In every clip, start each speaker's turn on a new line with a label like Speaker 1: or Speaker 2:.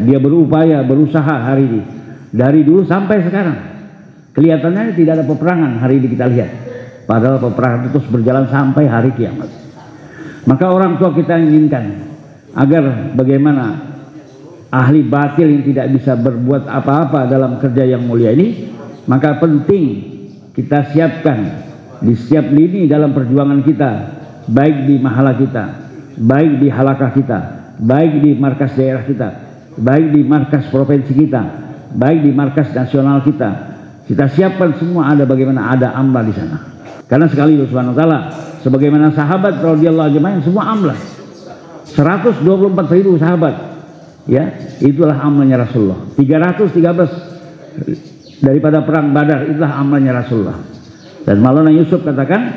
Speaker 1: dia berupaya, berusaha hari ini. Dari dulu sampai sekarang. Kelihatannya tidak ada peperangan hari ini kita lihat. Padahal peperangan itu terus berjalan sampai hari kiamat. Maka orang tua kita inginkan agar bagaimana ahli batil yang tidak bisa berbuat apa-apa dalam kerja yang mulia ini, maka penting kita siapkan di setiap lini dalam perjuangan kita, baik di mahala kita, baik di halakah kita, baik di markas daerah kita, baik di markas provinsi kita, baik di markas nasional kita. Kita siapkan semua ada bagaimana ada amla di sana. Karena sekali Allah Subhanahu wa taala sebagaimana sahabat radhiyallahu anhum semua amlah. 124.000 sahabat. Ya, itulah amalnya Rasulullah. 313 daripada perang Badar itulah amalnya Rasulullah. Dan Maulana Yusuf katakan,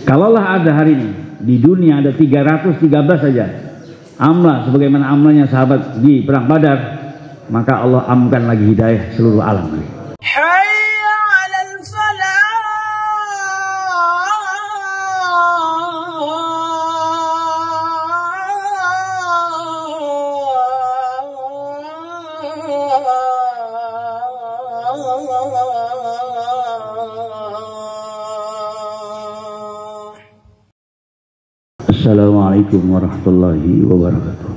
Speaker 1: kalaulah ada hari ini di dunia ada 313 saja amlah sebagaimana amalnya sahabat di perang Badar, maka Allah amkan lagi hidayah seluruh alam. Assalamualaikum warahmatullahi wabarakatuh.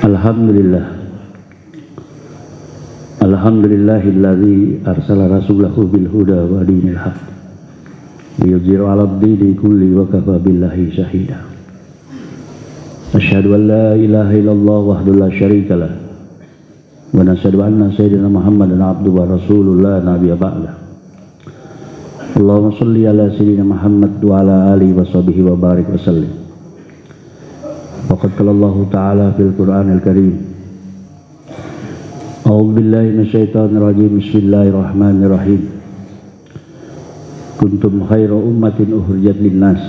Speaker 1: Alhamdulillah. Alhamdulillahilladzi arsala rasulahu bil huda wa dinil haq liyudhhirahu 'alad dini kulli wa kafa billahi shahida. Asyhadu an la ilaha illallah wahdahu la syarikalah wa nasyhadu anna sayyidina Muhammadan abduhu wa rasulullah nabiyya ba'da. Allahumma sholli ala sayyidina Muhammad wa ala alihi wa sahbihi wa barik wa sallim. Faqad qala Allah ta'ala fil Qur'anil Karim. A'udzu billahi minasyaitonir rajim. Bismillahirrahmanirrahim. Kuntum khairu ummatin ukhrijat lin-nas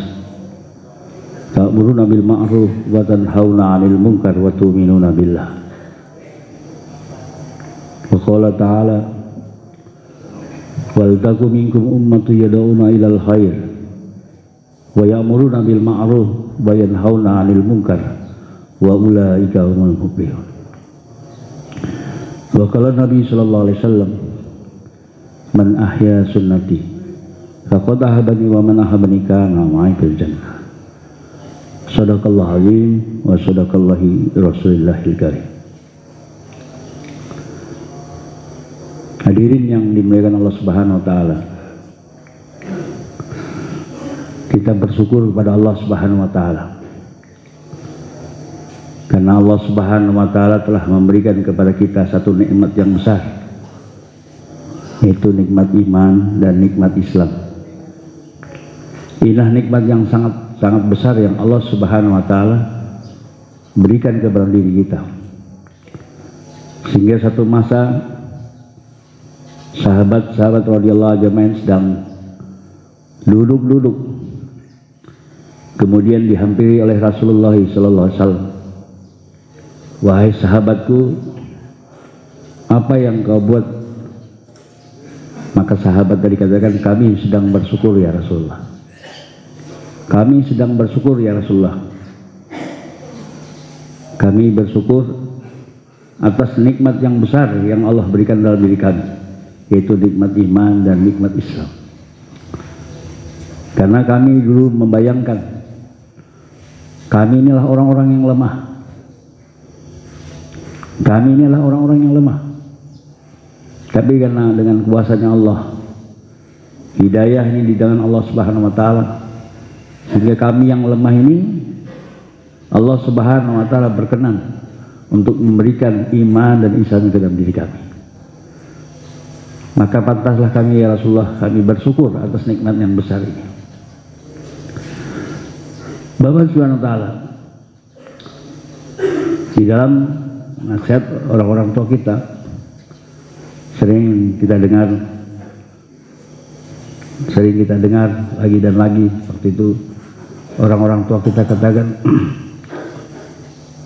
Speaker 1: ta'muruna bil ma'ruf wa tanhauna 'anil munkar wa tu'minuna billah. Wa qala ta'ala wal takum minkum ummatun yad'una ilal khair wa ya'muruna bil ma'ruf wa yanhauna 'anil munkar wa ulaika humul muflihun. Wa qala Nabi sallallahu alaihi wasallam man ahya sunnati faqad ahabani wa man ahabani kana ma'i fil jannah. Shadaqallahu azim wa shadaqallahi rasulillahil karim. Hadirin yang dimuliakan Allah Subhanahu wa taala. Kita bersyukur kepada Allah Subhanahu wa taala. Karena Allah Subhanahu wa taala telah memberikan kepada kita satu nikmat yang besar, yaitu nikmat iman dan nikmat Islam. Inilah nikmat yang sangat besar yang Allah Subhanahu wa taala berikan kepada diri kita. Sehingga satu masa sahabat-sahabat radhiyallahu anhum sedang duduk-duduk, kemudian dihampiri oleh Rasulullah sallallahu alaihi wasallam. Wahai sahabatku, apa yang kau buat? Maka sahabat tadi katakan, kami sedang bersyukur ya Rasulullah. Kami sedang bersyukur ya Rasulullah. Kami bersyukur atas nikmat yang besar yang Allah berikan dalam diri kami, yaitu nikmat iman dan nikmat Islam. Karena kami dulu membayangkan kami inilah orang-orang yang lemah. Kami inilah orang-orang yang lemah. Tapi karena dengan kuasanya Allah, hidayah ini di tangan Allah Subhanahu wa taala, sehingga kami yang lemah ini Allah Subhanahu wa taala berkenan untuk memberikan iman dan Islam ke dalam diri kami. Maka pantaslah kami ya Rasulullah, kami bersyukur atas nikmat yang besar ini. Bapak Subhanahu wa ta'ala di dalam nasihat orang-orang tua kita sering kita dengar lagi dan lagi. Seperti itu orang-orang tua kita katakan,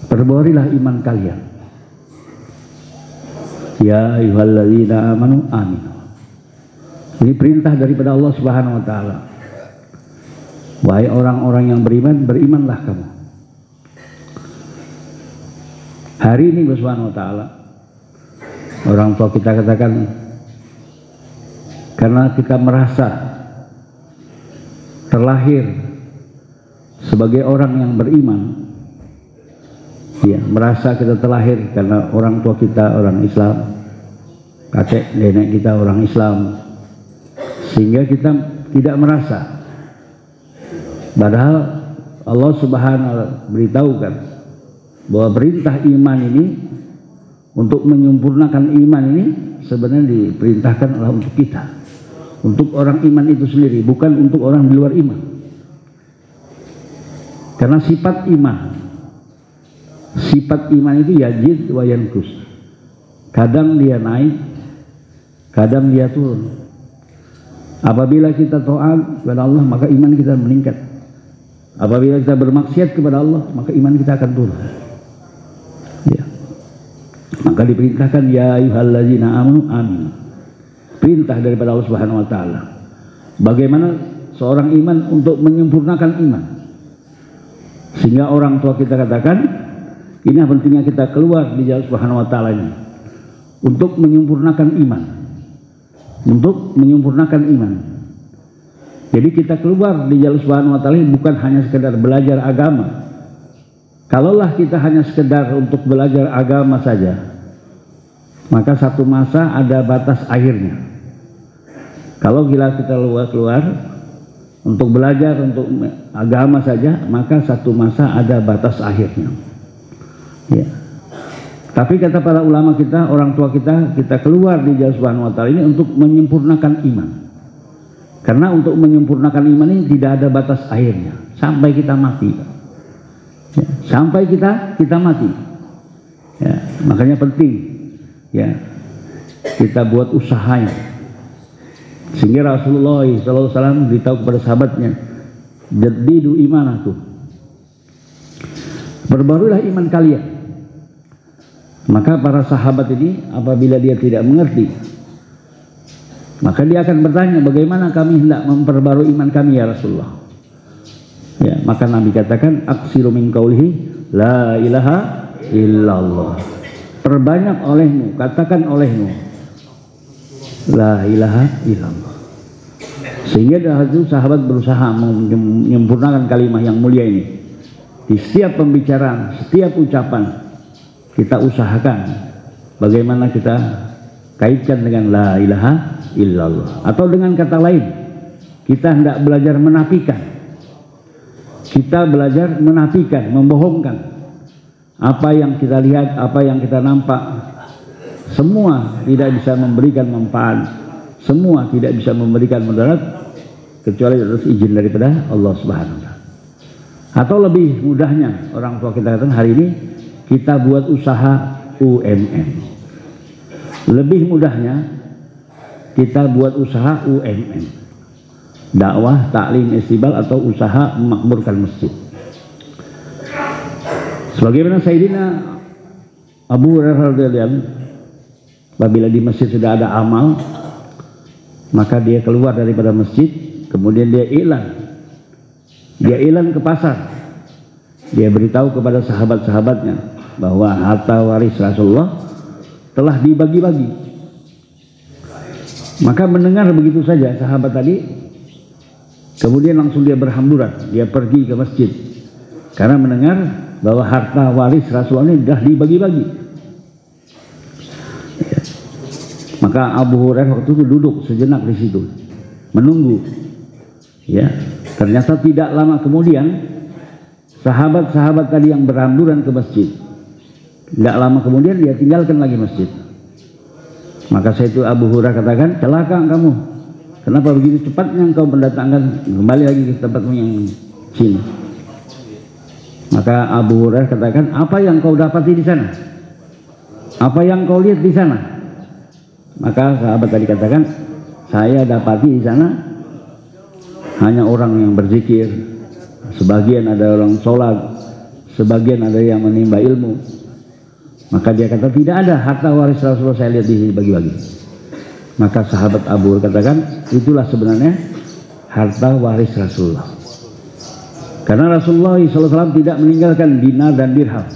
Speaker 1: perborilah iman kalian. Ya ayyuhalladzina amanu aminu. Ini perintah daripada Allah Subhanahu wa taala. Wahai orang-orang yang beriman, berimanlah kamu. Hari ini Subhanahu wa ta'ala, orang tua kita katakan, karena kita merasa terlahir sebagai orang yang beriman, ya, merasa kita terlahir karena orang tua kita orang Islam, kakek nenek kita orang Islam, sehingga kita tidak merasa. Padahal Allah Subhanahu wa ta'ala beritahukan bahwa perintah iman ini, untuk menyempurnakan iman ini sebenarnya diperintahkan adalah untuk kita, untuk orang iman itu sendiri, bukan untuk orang di luar iman. Karena sifat iman itu yazid wa yanqus. Kadang dia naik, kadang dia turun. Apabila kita taat kepada Allah, maka iman kita meningkat. Apabila kita bermaksiat kepada Allah, maka iman kita akan turun. Ya. Maka diperintahkan ya ayyuhallazina amanu amin. Perintah daripada Allah Subhanahu wa taala. Bagaimana seorang iman untuk menyempurnakan iman. Sehingga orang tua kita katakan, ini pentingnya kita keluar di jalan Subhanahu wa taala ini untuk menyempurnakan iman. Untuk menyempurnakan iman. Jadi kita keluar di jalan Subhanahu wa taala bukan hanya sekedar belajar agama. Kalaulah kita hanya sekedar untuk belajar agama saja, maka satu masa ada batas akhirnya. Kalau kita keluar untuk belajar untuk agama saja, maka satu masa ada batas akhirnya. Ya. Tapi kata para ulama kita, orang tua kita keluar di jalan Subhanahu wa taala ini untuk menyempurnakan iman. Karena untuk menyempurnakan iman ini tidak ada batas akhirnya sampai kita mati. Ya, sampai kita mati. Ya, makanya penting ya kita buat usahanya. Sehingga Rasulullah SAW beritahu kepada sahabatnya, jaddidu imanakum, perbarulah iman kalian. Maka para sahabat ini apabila dia tidak mengerti, maka dia akan bertanya, bagaimana kami hendak memperbarui iman kami ya Rasulullah. Ya, maka Nabi katakan, aksiru min qaulihi la ilaha illallah. Perbanyak olehmu, katakan olehmu la ilaha illallah. Sehingga dari itu sahabat berusaha menyempurnakan kalimat yang mulia ini. Di setiap pembicaraan, setiap ucapan kita usahakan bagaimana kita kaitkan dengan la ilaha illallah. Atau dengan kata lain, kita hendak belajar menafikan. Kita belajar menafikan, membohongkan apa yang kita lihat, apa yang kita nampak. Semua tidak bisa memberikan manfaat, semua tidak bisa memberikan mudarat kecuali atas izin daripada Allah Subhanahu wa taala. Atau lebih mudahnya orang tua kita katakan hari ini kita buat usaha UMM. Lebih mudahnya kita buat usaha UMM. Dakwah, taklim, istibal atau usaha memakmurkan masjid. Sebagaimana Sayyidina Abu Hurairah radhiyallahu anhu, apabila di masjid sudah ada amal, maka dia keluar daripada masjid, kemudian dia iklan ke pasar. Dia beritahu kepada sahabat-sahabatnya bahwa harta waris Rasulullah telah dibagi-bagi. Maka mendengar begitu saja sahabat tadi, kemudian langsung dia berhamburan, dia pergi ke masjid karena mendengar bahwa harta waris Rasulullah ini sudah dibagi-bagi. Maka Abu Hurairah waktu itu duduk sejenak di situ menunggu. Ya, ternyata tidak lama kemudian sahabat-sahabat tadi yang berhamburan ke masjid, tidak lama kemudian dia tinggalkan lagi masjid. Maka saya itu Abu Hurairah katakan, celaka kamu. Kenapa begitu cepatnya engkau mendatangkan kembali lagi ke tempatmu yang sini? Maka Abu Hurairah katakan, apa yang kau dapati di sana? Apa yang kau lihat di sana? Maka sahabat tadi katakan, saya dapati di sana hanya orang yang berzikir, sebagian ada orang sholat, sebagian ada yang menimba ilmu. Maka dia kata tidak ada harta waris Rasulullah saya lihat dibagi-bagi. Maka sahabat Abu Hurairah katakan, itulah sebenarnya harta waris Rasulullah. Karena Rasulullah SAW tidak meninggalkan dinar dan dirham,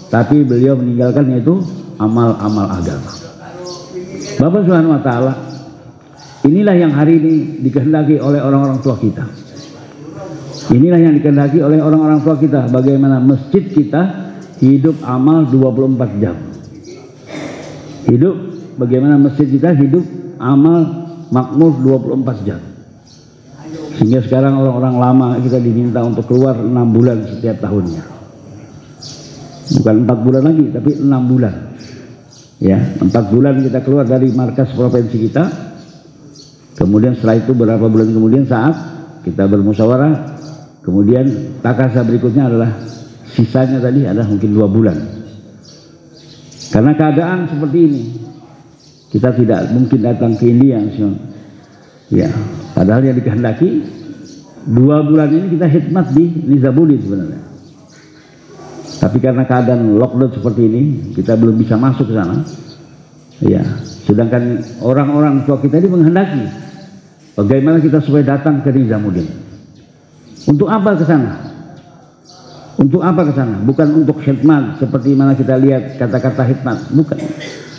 Speaker 1: tapi beliau meninggalkan yaitu amal-amal agama. Bapak Subhanahu wa Ta'ala, inilah yang hari ini dikehendaki oleh orang-orang tua kita. Inilah yang dikehendaki oleh orang-orang tua kita. Bagaimana masjid kita hidup amal 24 jam. Bagaimana masjid kita hidup amal makmur 24 jam. Sehingga sekarang orang-orang lama kita diminta untuk keluar 6 bulan setiap tahunnya. Bukan 4 bulan lagi, tapi 6 bulan. Ya, 4 bulan kita keluar dari markas provinsi kita. Kemudian setelah itu beberapa bulan kemudian saat kita bermusyawarah, kemudian takasa berikutnya adalah sisanya tadi adalah mungkin 2 bulan. Karena keadaan seperti ini, kita tidak mungkin datang ke India. Ya, padahal yang dikehendaki 2 bulan ini kita khidmat di Nizamuddin sebenarnya. Tapi karena keadaan lockdown seperti ini, kita belum bisa masuk ke sana. Ya, sedangkan orang-orang tua kita ini menghendaki bagaimana kita supaya datang ke Nizamuddin. Untuk apa ke sana? Untuk apa ke sana? Bukan untuk khidmat seperti mana kita lihat kata-kata khidmat, bukan.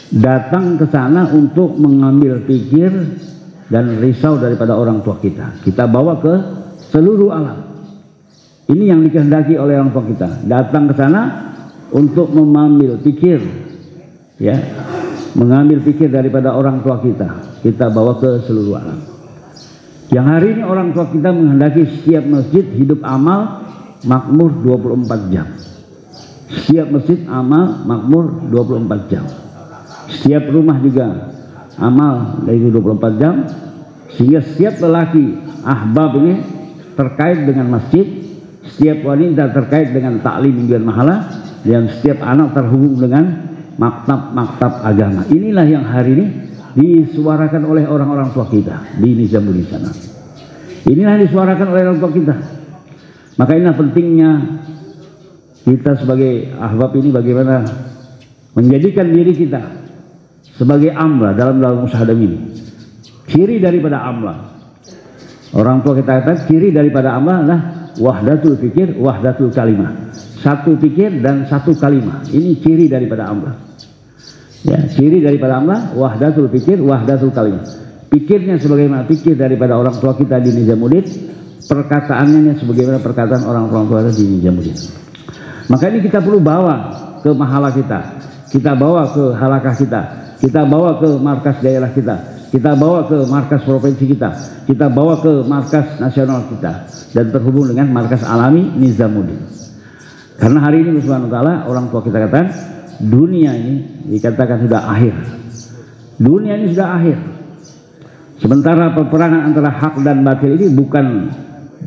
Speaker 1: Datang ke sana untuk mengambil pikir dan risau daripada orang tua kita. Kita bawa ke seluruh alam. Ini yang dikehendaki oleh orang tua kita. Datang ke sana untuk mengambil pikir, ya, mengambil pikir daripada orang tua kita. Kita bawa ke seluruh alam. Yang hari ini orang tua kita menghendaki setiap masjid hidup amal makmur 24 jam. Setiap masjid amal makmur 24 jam. Setiap rumah juga amal dari 24 jam. Sehingga setiap lelaki ahbab ini terkait dengan masjid, setiap wanita terkait dengan taklim mingguan mahala, dan setiap anak terhubung dengan maktab-maktab agama. Inilah yang hari ini disuarakan oleh orang-orang tua kita di Nizamuddin sana. Inilah yang disuarakan oleh orang tua kita. Maka inilah pentingnya kita sebagai ahbab ini bagaimana menjadikan diri kita sebagai amla dalam musyahadah ini. Ciri daripada amla, orang tua kita katakan ciri daripada amla adalah wahdatul fikir, wahdatul kalimah. Satu pikir dan satu kalimah. Ini ciri daripada amla. Ya, ciri daripada amla wahdatul fikir, wahdatul kalimah. Pikirnya sebagaimana pikir daripada orang tua kita di Nizamuddin, perkataannya sebagaimana perkataan orang tua di Nizamuddin. Maka ini kita perlu bawa ke mahala kita bawa ke halakah kita bawa ke markas daerah kita bawa ke markas provinsi kita bawa ke markas nasional kita, dan terhubung dengan markas alami Nizamuddin. Karena hari ini subhanahu wa ta'ala orang tua kita katakan dunia ini dikatakan sudah akhir. Dunia ini sudah akhir. Sementara peperangan antara hak dan batil ini bukan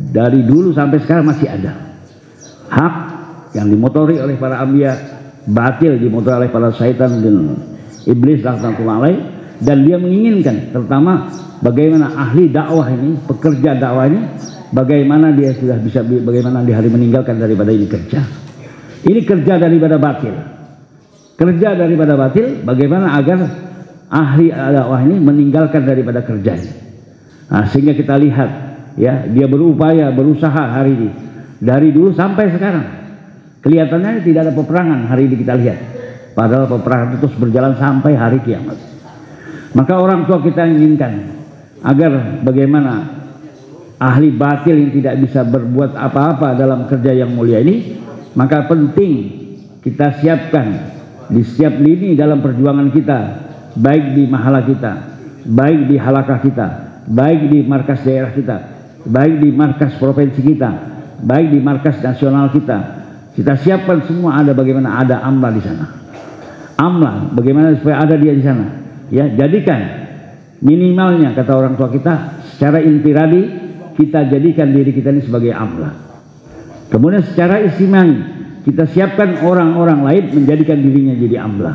Speaker 1: dari dulu sampai sekarang masih ada. Hak yang dimotori oleh para anbiya, batil dimotori oleh para syaitan dan iblis dan dia menginginkan terutama bagaimana ahli dakwah ini, pekerja dakwah ini, bagaimana dia sudah bisa, bagaimana dia hari meninggalkan daripada ini kerja. Ini kerja daripada batil. Kerja daripada batil, bagaimana agar ahli dakwah ini meninggalkan daripada kerjanya. Nah, sehingga kita lihat ya, dia berupaya, berusaha hari ini dari dulu sampai sekarang. Kelihatannya tidak ada peperangan hari ini kita lihat. Padahal peperangan itu terus berjalan sampai hari kiamat. Maka orang tua kita inginkan agar bagaimana ahli batil yang tidak bisa berbuat apa-apa dalam kerja yang mulia ini, maka penting kita siapkan di setiap lini dalam perjuangan kita, baik di mahala kita, baik di halakah kita, baik di markas daerah kita, baik di markas provinsi kita, baik di markas nasional kita. Kita siapkan semua, ada bagaimana ada amla di sana. Amla bagaimana supaya ada dia di sana. Ya, jadikan minimalnya kata orang tua kita secara infiradi kita jadikan diri kita ini sebagai amla. Kemudian secara istimai kita siapkan orang-orang lain menjadikan dirinya jadi amla.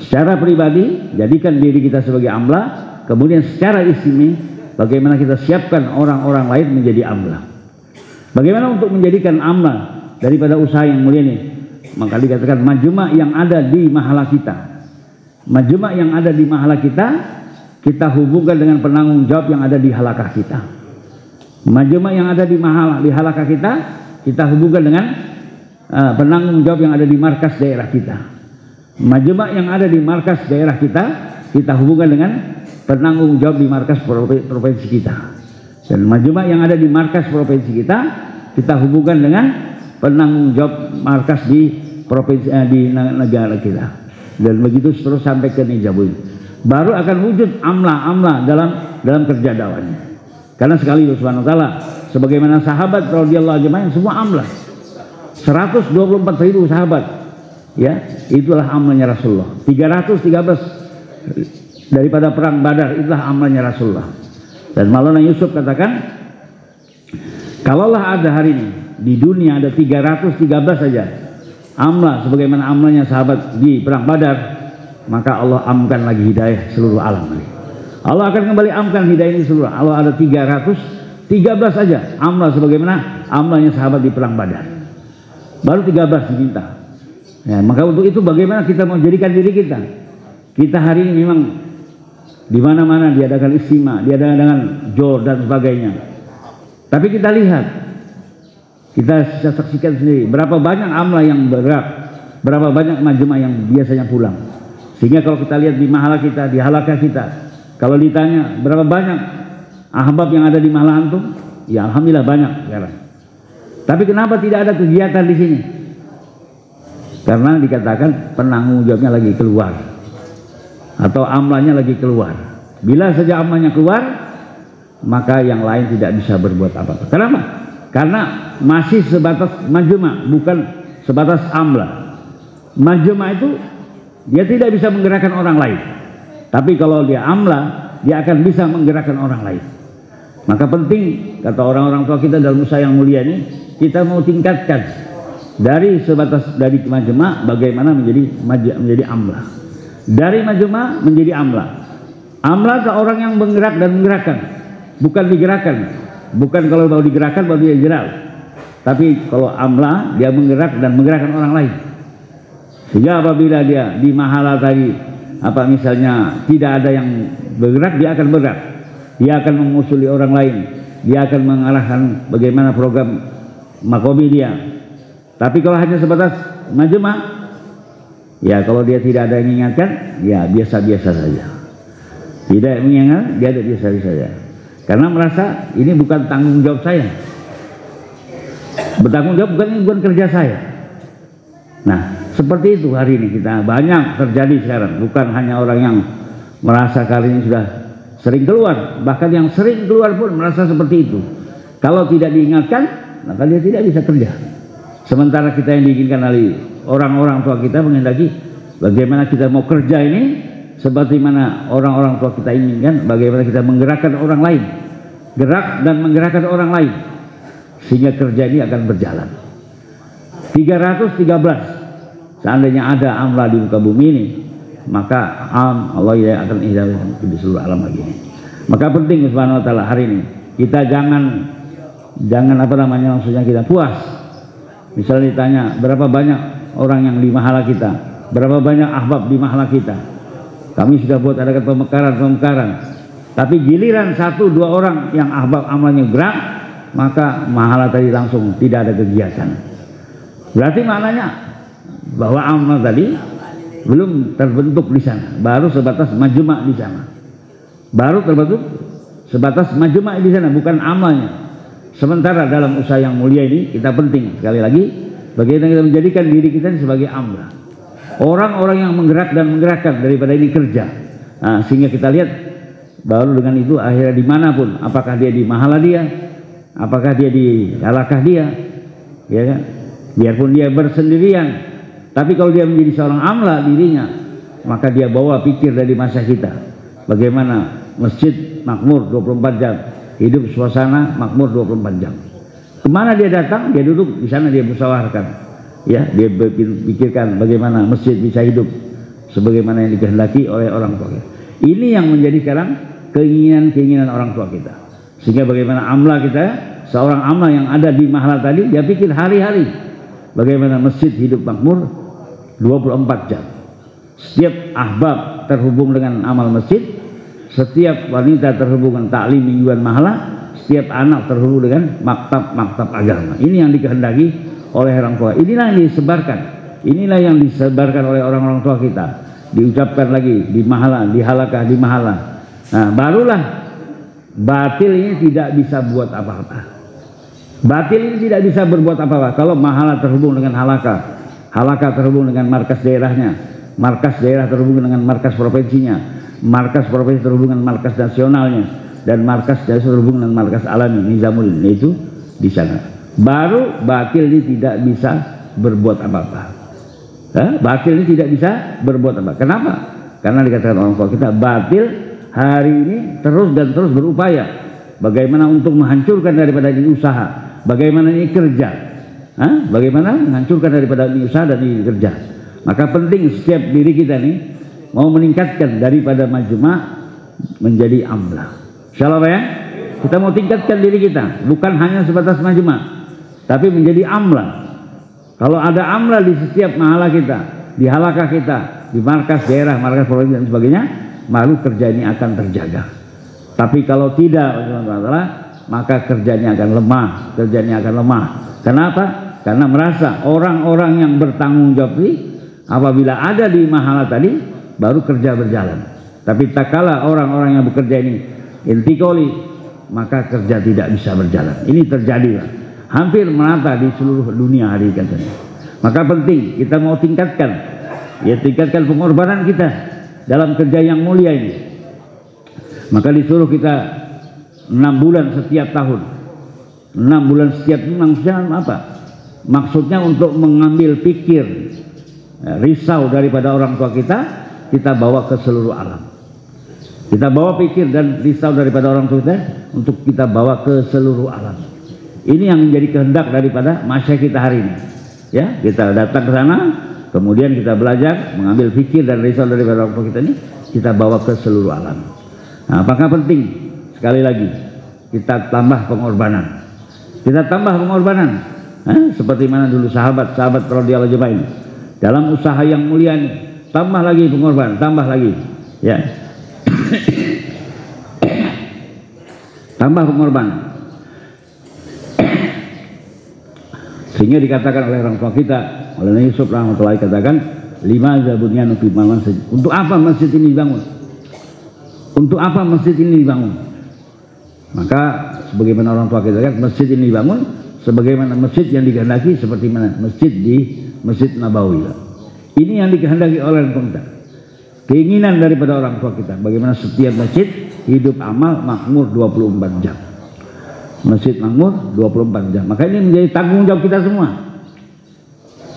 Speaker 1: Secara pribadi jadikan diri kita sebagai amla. Kemudian secara istimai bagaimana kita siapkan orang-orang lain menjadi amla. Bagaimana untuk menjadikan amla daripada usaha yang mulia ini? Maka dikatakan majma' yang ada di mahala kita. Majma' yang ada di mahala kita, kita hubungkan dengan penanggung jawab yang ada di halakah kita. Majma' yang ada di halakah kita, kita hubungkan dengan penanggung jawab yang ada di markas daerah kita. Majma' yang ada di markas daerah kita, kita hubungkan dengan penanggung jawab di markas provinsi kita. Dan majma' yang ada di markas provinsi kita, kita hubungkan dengan penanggung jawab markas di provinsi di negara kita. Dan begitu terus sampai ke Nijabun. Baru akan wujud amla dalam kerja dakwahnya. Karena sekali Subhanahu wa taala, sebagaimana sahabat radhiyallahu anhum semua amla. 124.000 sahabat. Ya, itulah amlanya Rasulullah. 313 daripada perang Badar, itulah amlanya Rasulullah. Dan Maulana Yusuf katakan, kalaulah ada hari ini di dunia ada 313 saja amla sebagaimana amlanya sahabat di perang Badar, maka Allah amkan lagi hidayah seluruh alam. Allah akan kembali amkan hidayah ini seluruh. Allah ada 313 saja amla sebagaimana amlanya sahabat di perang Badar. Baru 13 diminta. Ya, maka untuk itu bagaimana kita mau jadikan diri kita? Kita hari ini memang di mana-mana diadakan istimewa, diadakan dengan jor dan sebagainya. Tapi kita lihat, kita saksikan sendiri berapa banyak amla yang bergerak, berapa banyak majma' yang biasanya pulang. Sehingga kalau kita lihat di mahala kita, di halakah kita, kalau ditanya berapa banyak ahbab yang ada di mahala antum, ya alhamdulillah banyak sekarang. Tapi kenapa tidak ada kegiatan di sini? Karena dikatakan penanggung jawabnya lagi keluar, atau amlanya lagi keluar. Bila saja amlanya keluar, maka yang lain tidak bisa berbuat apa-apa. Kenapa? Karena masih sebatas majma', bukan sebatas amla. Majma' itu dia tidak bisa menggerakkan orang lain. Tapi kalau dia amla, dia akan bisa menggerakkan orang lain. Maka penting, kata orang-orang tua kita dalam usaha yang mulia ini, kita mau tingkatkan dari sebatas dari majma' bagaimana menjadi amla. Dari majma' menjadi amla. Amla adalah orang yang menggerak dan menggerakkan, bukan digerakkan. Bukan kalau mau digerakkan baru dia gerak. Tapi kalau amla, dia menggerak dan menggerakkan orang lain. Sehingga apabila dia di mahala tadi, apa misalnya tidak ada yang bergerak, dia akan bergerak. Dia akan mengusuli orang lain. Dia akan mengarahkan bagaimana program makobi dia. Tapi kalau hanya sebatas majma', ya kalau dia tidak ada yang mengingatkan, ya biasa-biasa saja. Tidak mengingat, dia ada biasa-biasa saja. Karena merasa ini bukan tanggung jawab saya. Bertanggung jawab bukan kerja saya. Nah, seperti itu hari ini kita banyak terjadi sekarang. Bukan hanya orang yang merasa kali ini sudah sering keluar, bahkan yang sering keluar pun merasa seperti itu. Kalau tidak diingatkan, maka dia tidak bisa kerja. Sementara kita yang diinginkan oleh orang-orang tua kita menghendaki bagaimana kita mau kerja ini seperti mana orang-orang tua kita inginkan, bagaimana kita menggerakkan orang lain, gerak dan menggerakkan orang lain, sehingga kerja ini akan berjalan. 313 seandainya ada amla di muka bumi ini, maka Allah ya akan hidayah di seluruh alam lagi. Maka penting Subhanahu wa taala hari ini kita jangan apa namanya, maksudnya kita puas. Misalnya ditanya berapa banyak orang yang di mahala kita, berapa banyak ahbab di mahala kita. Kami sudah buat adakan pemekaran, tapi giliran 1-2 orang yang ahbab amalnya gerak, maka mahala tadi langsung tidak ada kegiatan. Berarti maknanya bahwa amal tadi belum terbentuk di sana, baru sebatas majma' di sana, baru terbentuk sebatas majma' di sana, bukan amalnya. Sementara dalam usaha yang mulia ini kita penting sekali lagi bagaimana kita menjadikan diri kita sebagai amla, orang-orang yang menggerak dan menggerakkan daripada ini kerja. Nah, sehingga kita lihat baru dengan itu akhirnya dimanapun, apakah dia di mahala dia, apakah dia di halakah dia, ya kan? Biarpun dia bersendirian, tapi kalau dia menjadi seorang amla dirinya, maka dia bawa pikir dari masa kita, bagaimana masjid makmur 24 jam, hidup suasana makmur 24 jam. Kemana dia datang, dia duduk di sana, dia musyawarahkan, ya, dia pikirkan bagaimana masjid bisa hidup sebagaimana yang dikehendaki oleh orang tua kita. Ini yang menjadi sekarang keinginan orang tua kita. Sehingga bagaimana amla kita, seorang amla yang ada di mahala tadi, dia pikir hari-hari bagaimana masjid hidup makmur 24 jam. Setiap ahbab terhubung dengan amal masjid, setiap wanita terhubung dengan taklim mingguan mahala, setiap anak terhubung dengan maktab-maktab agama. Ini yang dikehendaki oleh orang tua. Inilah yang disebarkan. Inilah yang disebarkan oleh orang-orang tua kita. Diucapkan lagi di mahala, di halakah, di mahala. Nah, barulah batil ini tidak bisa buat apa-apa. Batil ini tidak bisa berbuat apa-apa kalau mahala terhubung dengan halakah, halakah terhubung dengan markas daerahnya, markas daerah terhubung dengan markas provinsinya, markas provinsi terhubung dengan markas nasionalnya, dan markas daerah terhubung dengan markas alami Nizamuddin, yaitu di sana. Baru batil ini tidak bisa berbuat apa-apa. Batil ini tidak bisa berbuat apa. Kenapa? Karena dikatakan orang tua kita, batil hari ini terus dan terus berupaya bagaimana untuk menghancurkan daripada ini usaha. Bagaimana ini kerja, bagaimana menghancurkan daripada ini usaha dan ini kerja. Maka penting setiap diri kita nih mau meningkatkan daripada majma' menjadi amlah. Insyaallah ya, kita mau tingkatkan diri kita, bukan hanya sebatas majma', tapi menjadi amlah. Kalau ada amlah di setiap mahala kita, di halakah kita, di markas daerah, markas provinsi dan sebagainya, malu kerja ini akan terjaga. Tapi kalau tidak, maka kerjanya akan lemah, kerjanya akan lemah. Kenapa? Karena merasa orang-orang yang bertanggung jawab ini apabila ada di mahala tadi baru kerja berjalan. Tapi tak kala orang-orang yang bekerja ini intikoli, maka kerja tidak bisa berjalan. Ini terjadi hampir merata di seluruh dunia hari ini. Maka penting kita mau tingkatkan, ya tingkatkan pengorbanan kita dalam kerja yang mulia ini. Maka disuruh kita 6 bulan setiap tahun. 6 bulan setiap maksudnya apa? Maksudnya untuk mengambil pikir, risau daripada orang tua kita, kita bawa ke seluruh alam. Kita bawa pikir dan risau daripada orang tua kita untuk kita bawa ke seluruh alam. Ini yang menjadi kehendak daripada masyarakat kita hari ini. Ya, kita datang ke sana, kemudian kita belajar mengambil pikir dan risau daripada orang tua kita ini, kita bawa ke seluruh alam. Nah, apakah penting? Sekali lagi kita tambah pengorbanan, kita tambah pengorbanan, seperti mana dulu sahabat-sahabat radhiyallahu anhum dalam usaha yang mulia ini, tambah lagi pengorbanan, tambah lagi, ya, tambah pengorbanan, sehingga dikatakan oleh orang tua kita, oleh Nabi Yusuf rahmatullahi katakan, 5 zabunyanu fi masjid. Untuk apa masjid ini dibangun? Untuk apa masjid ini dibangun? Maka sebagaimana orang tua kita lihat, masjid ini dibangun sebagaimana masjid yang dikehendaki, seperti mana masjid di Masjid Nabawi. Ini yang dikehendaki oleh orang tua kita. Keinginan daripada orang tua kita, bagaimana setiap masjid hidup amal makmur 24 jam. Masjid makmur 24 jam. Maka ini menjadi tanggung jawab kita semua.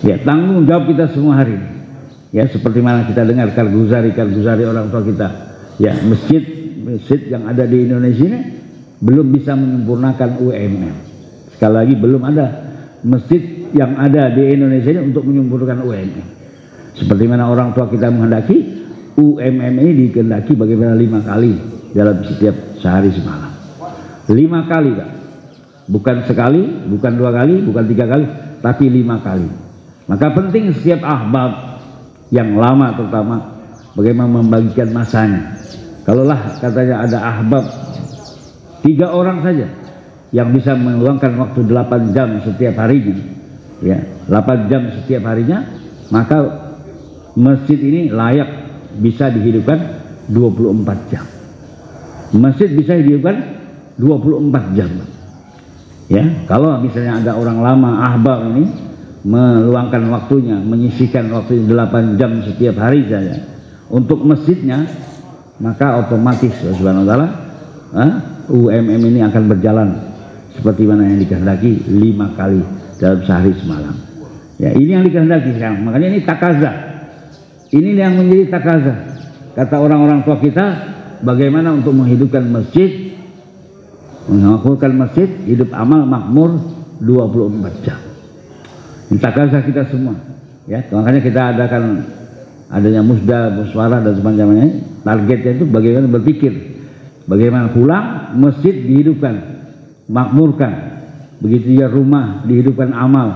Speaker 1: Ya, tanggung jawab kita semua hari ini. Ya, seperti mana kita dengar karguzari orang tua kita. Ya, masjid yang ada di Indonesia ini belum bisa menyempurnakan UMM. Sekali lagi, belum ada masjid yang ada di Indonesia ini untuk menyempurnakan UMM. Seperti mana orang tua kita menghendaki UMM ini dikehendaki bagaimana 5 kali dalam setiap sehari semalam. 5 kali, Pak. Bukan sekali, bukan 2 kali, bukan 3 kali, tapi 5 kali. Maka penting setiap ahbab yang lama terutama bagaimana membagikan masanya. Kalaulah katanya ada ahbab 3 orang saja yang bisa meluangkan waktu 8 jam setiap harinya, ya, 8 jam setiap harinya, maka masjid ini layak bisa dihidupkan 24 jam. Masjid bisa dihidupkan 24 jam. Ya, kalau misalnya ada orang lama ahbab ini meluangkan waktunya, menyisihkan waktu 8 jam setiap hari saja untuk masjidnya, maka otomatis subhanahu wa ta'ala UMM ini akan berjalan seperti mana yang dikehendaki 5 kali dalam sehari semalam. Ya, ini yang dikehendaki sekarang. Makanya ini takaza. Ini yang menjadi takaza. Kata orang-orang tua kita, bagaimana untuk menghidupkan masjid, mengakurkan masjid hidup amal makmur 24 jam. Ini takaza kita semua. Ya, makanya kita adakan adanya musda, musyawarah dan sebagainya. Targetnya itu bagaimana berpikir, bagaimana pulang masjid dihidupkan, makmurkan, begitu ya rumah dihidupkan amal,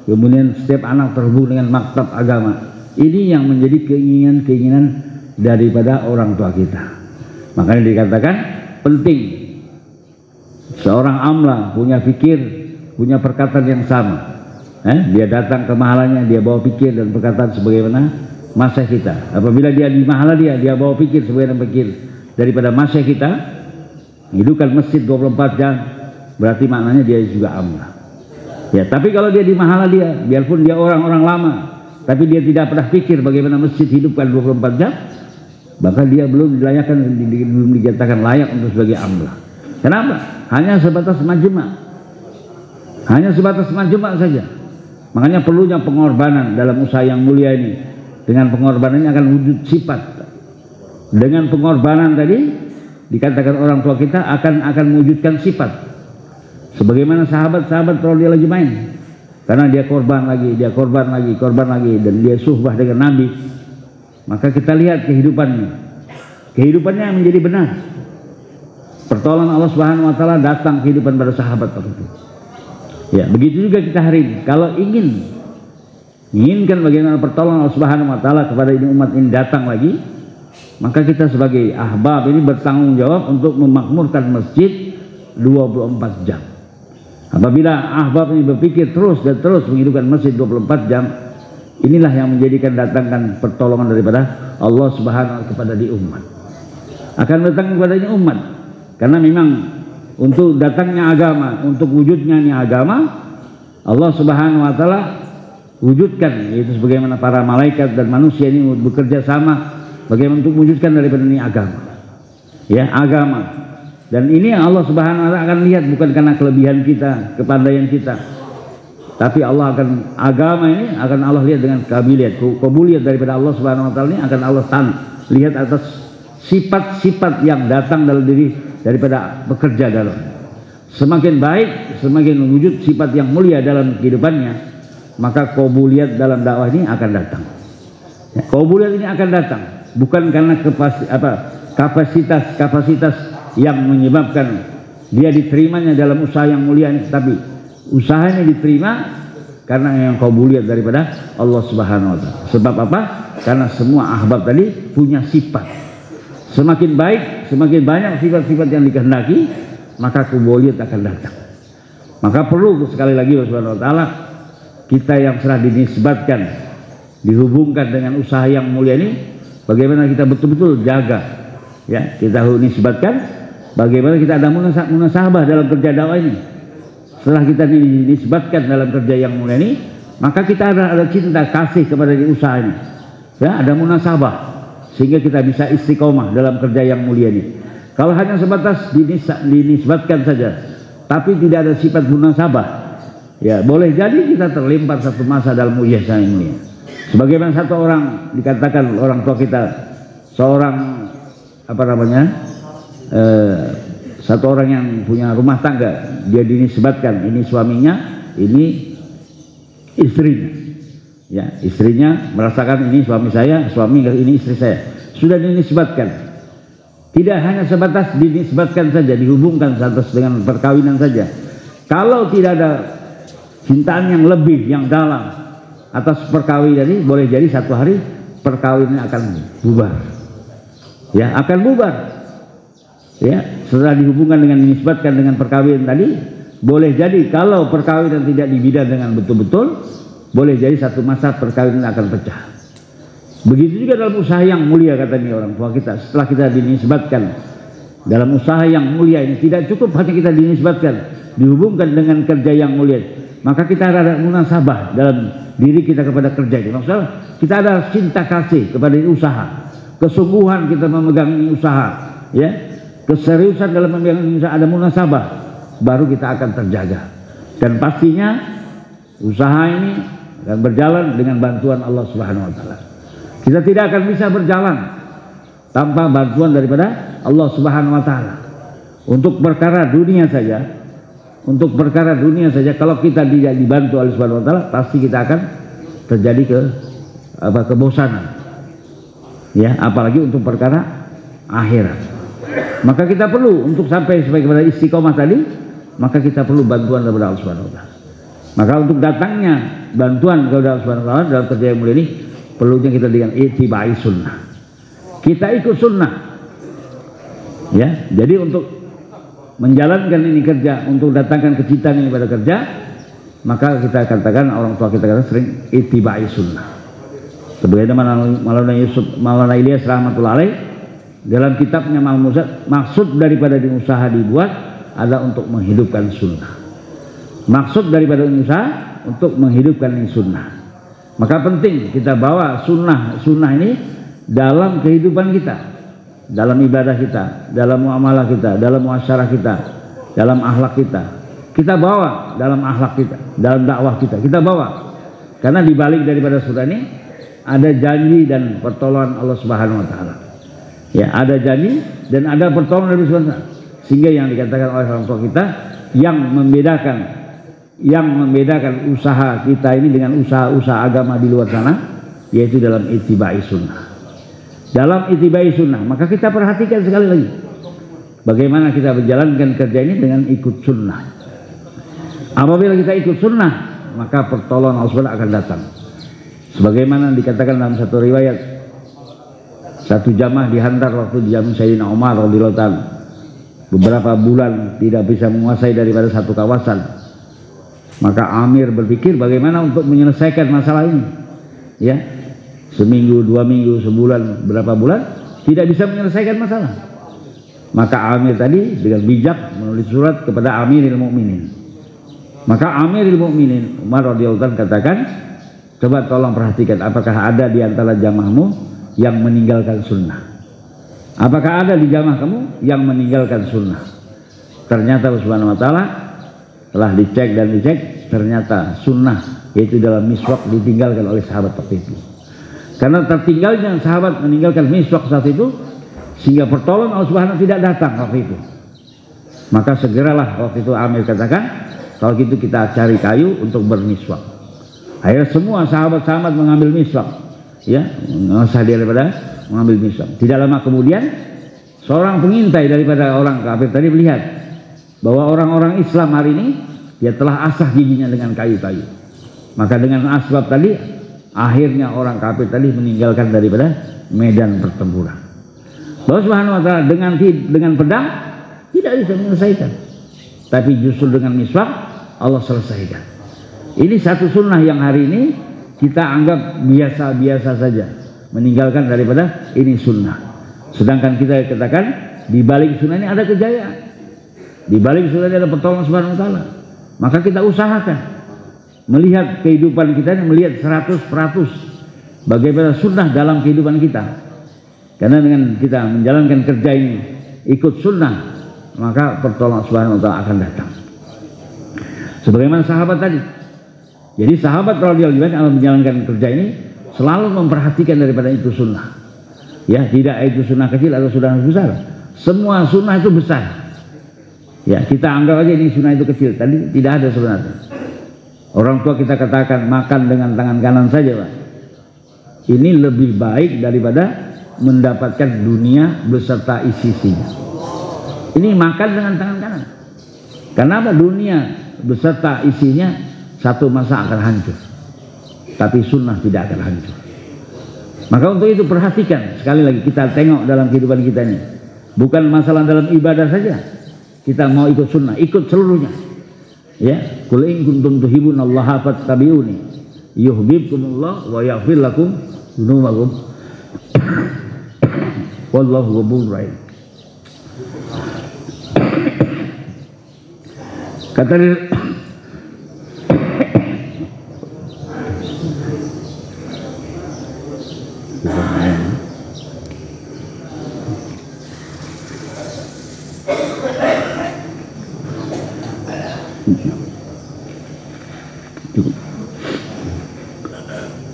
Speaker 1: kemudian setiap anak terhubung dengan maktab agama. Ini yang menjadi keinginan-keinginan daripada orang tua kita. Makanya dikatakan penting Seorang amla punya pikir, punya perkataan yang sama. Dia datang ke mahalanya, dia bawa pikir dan perkataan sebagaimana masyayikh kita. Apabila dia di mahala dia bawa pikir sebagaimana pikir daripada masyayikh kita, hidupkan masjid 24 jam, berarti maknanya dia juga amla. Ya, tapi kalau dia di mahala dia, biarpun dia orang-orang lama, tapi dia tidak pernah pikir bagaimana masjid hidupkan 24 jam, maka dia belum dilayakkan, belum dinyatakan layak untuk sebagai amla. Kenapa? Hanya sebatas majma'. Hanya sebatas majma' saja. Makanya perlunya pengorbanan dalam usaha yang mulia ini. Dengan pengorbanan ini akan wujud sifat. Dengan pengorbanan tadi dikatakan orang tua kita akan mewujudkan sifat. Sebagaimana sahabat-sahabat kalau dia lagi main, karena dia korban lagi, korban lagi, dan dia suhbah dengan Nabi, maka kita lihat kehidupannya yang menjadi benar. Pertolongan Allah Subhanahu wa taala datang kehidupan pada sahabat tersebut. Ya, begitu juga kita hari ini. Kalau inginkan bagaimana pertolongan Allah Subhanahu wa taala kepada ini umat ini datang lagi, maka kita sebagai ahbab ini bertanggung jawab untuk memakmurkan masjid 24 jam. Apabila ahbab ini berpikir terus dan terus menghidupkan masjid 24 jam, inilah yang menjadikan datangkan pertolongan daripada Allah Subhanahu wa taala kepada di umat. Akan datang kepada ini umat. Karena memang untuk datangnya agama, untuk wujudnya ini agama, Allah Subhanahu wa taala wujudkan, yaitu sebagaimana para malaikat dan manusia ini bekerja sama bagaimana untuk wujudkan daripada ini agama. Ya, agama. Dan ini Allah Subhanahu wa taala akan lihat bukan karena kelebihan kita, kepandaian kita. Tapi Allah akan, agama ini akan Allah lihat dengan kabiliyat daripada Allah Subhanahu wa taala ini akan Allah lihat atas sifat-sifat yang datang dalam diri daripada bekerja dalam. Semakin baik, semakin wujud sifat yang mulia dalam kehidupannya, maka qabuliat dalam dakwah ini akan datang. Ya, qabuliat ini akan datang bukan karena kapasitas yang menyebabkan dia diterimanya dalam usaha yang mulia ini, tapi usahanya diterima karena yang qabuliat daripada Allah Subhanahu wa taala. Sebab apa? Karena semua ahbab tadi punya sifat. Semakin baik, semakin banyak sifat-sifat yang dikehendaki, maka qabuliat akan datang. Maka perlu sekali lagi Allah Subhanahu wa taala, kita yang telah dinisbatkan, dihubungkan dengan usaha yang mulia ini, bagaimana kita betul-betul jaga. Ya, kita nisbatkan bagaimana kita ada munasabah dalam kerja dakwah ini. Setelah kita dinisbatkan dalam kerja yang mulia ini, maka kita ada cinta kasih kepada usaha ini. Ya, ada munasabah sehingga kita bisa istiqomah dalam kerja yang mulia ini. Kalau hanya sebatas dinisbatkan saja, tapi tidak ada sifat munasabah, ya boleh jadi kita terlempar satu masa dalam ujian yang mulia. Sebagaimana satu orang dikatakan orang tua kita, seorang satu orang yang punya rumah tangga, dia dinisbatkan ini suaminya, ini istrinya. Ya, istrinya merasakan ini suami saya, suami ini istri saya. Sudah dinisbatkan. Tidak hanya sebatas dinisbatkan saja, dihubungkan atas dengan perkawinan saja. Kalau tidak ada cintaan yang lebih, yang dalam atas perkawinan ini, boleh jadi satu hari perkawinan akan bubar. Ya, akan bubar. Ya, setelah dihubungkan dengan dinisbatkan dengan perkawinan tadi, boleh jadi kalau perkawinan tidak dibina dengan betul-betul, boleh jadi satu masa perkawinan akan pecah. Begitu juga dalam usaha yang mulia, kata ini orang tua kita. Setelah kita dinisbatkan dalam usaha yang mulia ini, tidak cukup hanya kita dinisbatkan, dihubungkan dengan kerja yang mulia, maka kita ada munasabah dalam diri kita kepada kerja ini. Maksudnya kita ada cinta kasih kepada usaha, kesungguhan kita memegang usaha, ya, keseriusan dalam memegang usaha, ada munasabah, baru kita akan terjaga. Dan pastinya usaha ini akan berjalan dengan bantuan Allah Subhanahu wa taala. Kita tidak akan bisa berjalan tanpa bantuan daripada Allah Subhanahu wa taala. Untuk perkara dunia saja, kalau kita tidak dibantu oleh Subhanahu wa taala, pasti kita akan terjadi kebosanan. Ya, apalagi untuk perkara akhirat. Maka kita perlu untuk sampai kepada istiqomah tadi, maka kita perlu bantuan daripada Allah Subhanahu wa taala. Maka untuk datangnya bantuan kepada Allah Subhanahu wa taala dalam kerja yang mulia ini, perlunya kita dengan ittibai sunnah. Kita ikut sunnah. Ya, jadi untuk menjalankan ini kerja, untuk datangkan kecintaan ini pada kerja, maka kita katakan, orang tua kita katakan sering ittiba'i sunnah. Sebagaimana Maulana Ilyas rahmatullah alaih dalam kitabnya Malmuzat, maksud daripada usaha dibuat adalah untuk menghidupkan sunnah. Maksud daripada usaha untuk menghidupkan ini sunnah. Maka penting kita bawa sunnah ini dalam kehidupan kita, dalam ibadah kita, dalam muamalah kita, dalam muasyarah kita, dalam akhlak kita. Kita bawa dalam akhlak kita, dalam dakwah kita bawa. Karena dibalik daripada sunnah ini ada janji dan pertolongan Allah Subhanahu wa taala. Ya, ada janji dan ada pertolongan dari Subhanahu. Sehingga yang dikatakan oleh orang tua kita, yang membedakan usaha kita ini dengan usaha-usaha agama di luar sana, yaitu dalam ittiba'i sunnah. Dalam ittiba'i sunnah, maka kita perhatikan sekali lagi bagaimana kita menjalankan kerja ini dengan ikut sunnah. Apabila kita ikut sunnah, maka pertolongan Allah Subhanahu akan datang. Sebagaimana dikatakan dalam satu riwayat, satu jamaah dihantar waktu di zaman Sayyidina Umar radhiyallahu ta'ala, beberapa bulan tidak bisa menguasai daripada satu kawasan. Maka Amir berpikir bagaimana untuk menyelesaikan masalah ini. Ya, seminggu, 2 minggu, sebulan, berapa bulan tidak bisa menyelesaikan masalah. Maka Amir tadi dengan bijak menulis surat kepada Amirul Mukminin. Maka Amirul Mukminin Umar radhiyallahu ta'ala katakan, coba tolong perhatikan apakah ada di antara jamaahmu yang meninggalkan sunnah. Apakah ada di jamaah kamu yang meninggalkan sunnah? Ternyata Allah Subhanahu wa ta'ala telah dicek, ternyata sunnah yaitu dalam miswak ditinggalkan oleh sahabat waktu itu. Karena tertinggalnya sahabat meninggalkan miswak saat itu, sehingga pertolongan Allah Subhanahu tidak datang waktu itu. Maka segeralah waktu itu Amir katakan, kalau gitu kita cari kayu untuk bermiswak. Akhirnya semua sahabat-sahabat mengambil miswak, ya, mengasah daripada mengambil miswak. Tidak lama kemudian seorang pengintai daripada orang kafir tadi melihat bahwa orang-orang Islam hari ini dia telah asah giginya dengan kayu-kayu. Maka dengan asbab tadi akhirnya orang kafir tadi meninggalkan daripada medan pertempuran. Allah Subhanahu wa ta'ala dengan pedang tidak bisa menyelesaikan, tapi justru dengan miswak Allah selesaikan. Ini satu sunnah yang hari ini kita anggap biasa-biasa saja, meninggalkan daripada ini sunnah. Sedangkan kita katakan di balik sunnah ini ada kejayaan, di balik sunnah ini ada pertolongan Subhanahu wa ta'ala. Maka kita usahakan melihat kehidupan kita ini, melihat 100% bagaimana sunnah dalam kehidupan kita. Karena dengan kita menjalankan kerja ini ikut sunnah, maka pertolongan Subhanahu wa ta'ala akan datang. Sebagaimana sahabat tadi. Jadi sahabat radhiyallahu anhu menjalankan kerja ini selalu memperhatikan daripada itu sunnah. Ya, tidak itu sunnah kecil atau sunnah besar. Semua sunnah itu besar. Ya, kita anggap aja ini sunnah itu kecil. Tadi tidak ada sebenarnya. Orang tua kita katakan makan dengan tangan kanan saja, Pak. Ini lebih baik daripada mendapatkan dunia beserta isi-isinya. Ini makan dengan tangan kanan. Kenapa? Dunia beserta isinya satu masa akan hancur, tapi sunnah tidak akan hancur. Maka untuk itu perhatikan sekali lagi, kita tengok dalam kehidupan kita ini, bukan masalah dalam ibadah saja. Kita mau ikut sunnah, ikut seluruhnya. Ya, qul in kuntum tuhibbunallaha fattabi'uni yuhibbukumullah wa yaghfir lakum dzunubakum wallahu ghafurur rahim. Kata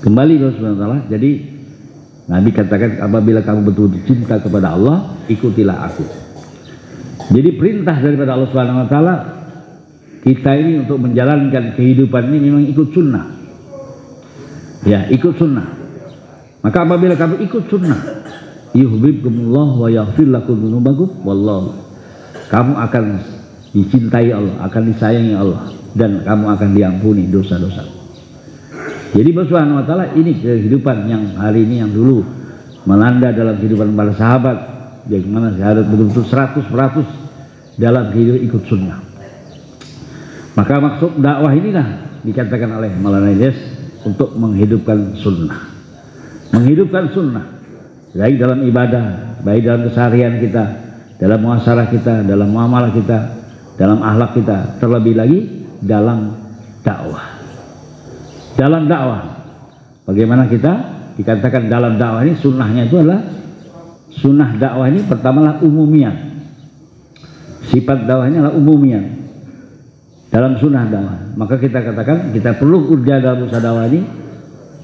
Speaker 1: kembali ke Allah. Jadi Nabi katakan, apabila kamu betul-betul cinta kepada Allah, ikutilah aku. Jadi perintah daripada Allah Subhanahu wa ta'ala kita ini untuk menjalankan kehidupan ini memang ikut sunnah. Ya, ikut sunnah. Maka apabila kamu ikut sunnah, yuhibbukumullah wa yaghfir lakum dzunubakum wallahu, kamu akan dicintai Allah, akan disayangi Allah, dan kamu akan diampuni dosa-dosa. Jadi Allah Subhanahu wa ta'ala ini kehidupan yang hari ini, yang dulu melanda dalam kehidupan para sahabat, bagaimana sahabat betul-betul 100% dalam hidup ikut sunnah. Maka maksud dakwah inilah dikatakan oleh Maulana Idris untuk menghidupkan sunnah. Menghidupkan sunnah, baik dalam ibadah, baik dalam keseharian kita, dalam muasalah kita, dalam muamalah kita, dalam akhlak kita, terlebih lagi dalam dakwah. Dalam dakwah, bagaimana kita dikatakan dalam dakwah ini, sunnahnya itu adalah sunnah dakwah ini pertamalah umumiyah. Sifat dakwah ini adalah umumiyah dalam sunnah dakwah. Maka kita katakan kita perlu kerja dalam usaha dakwah ini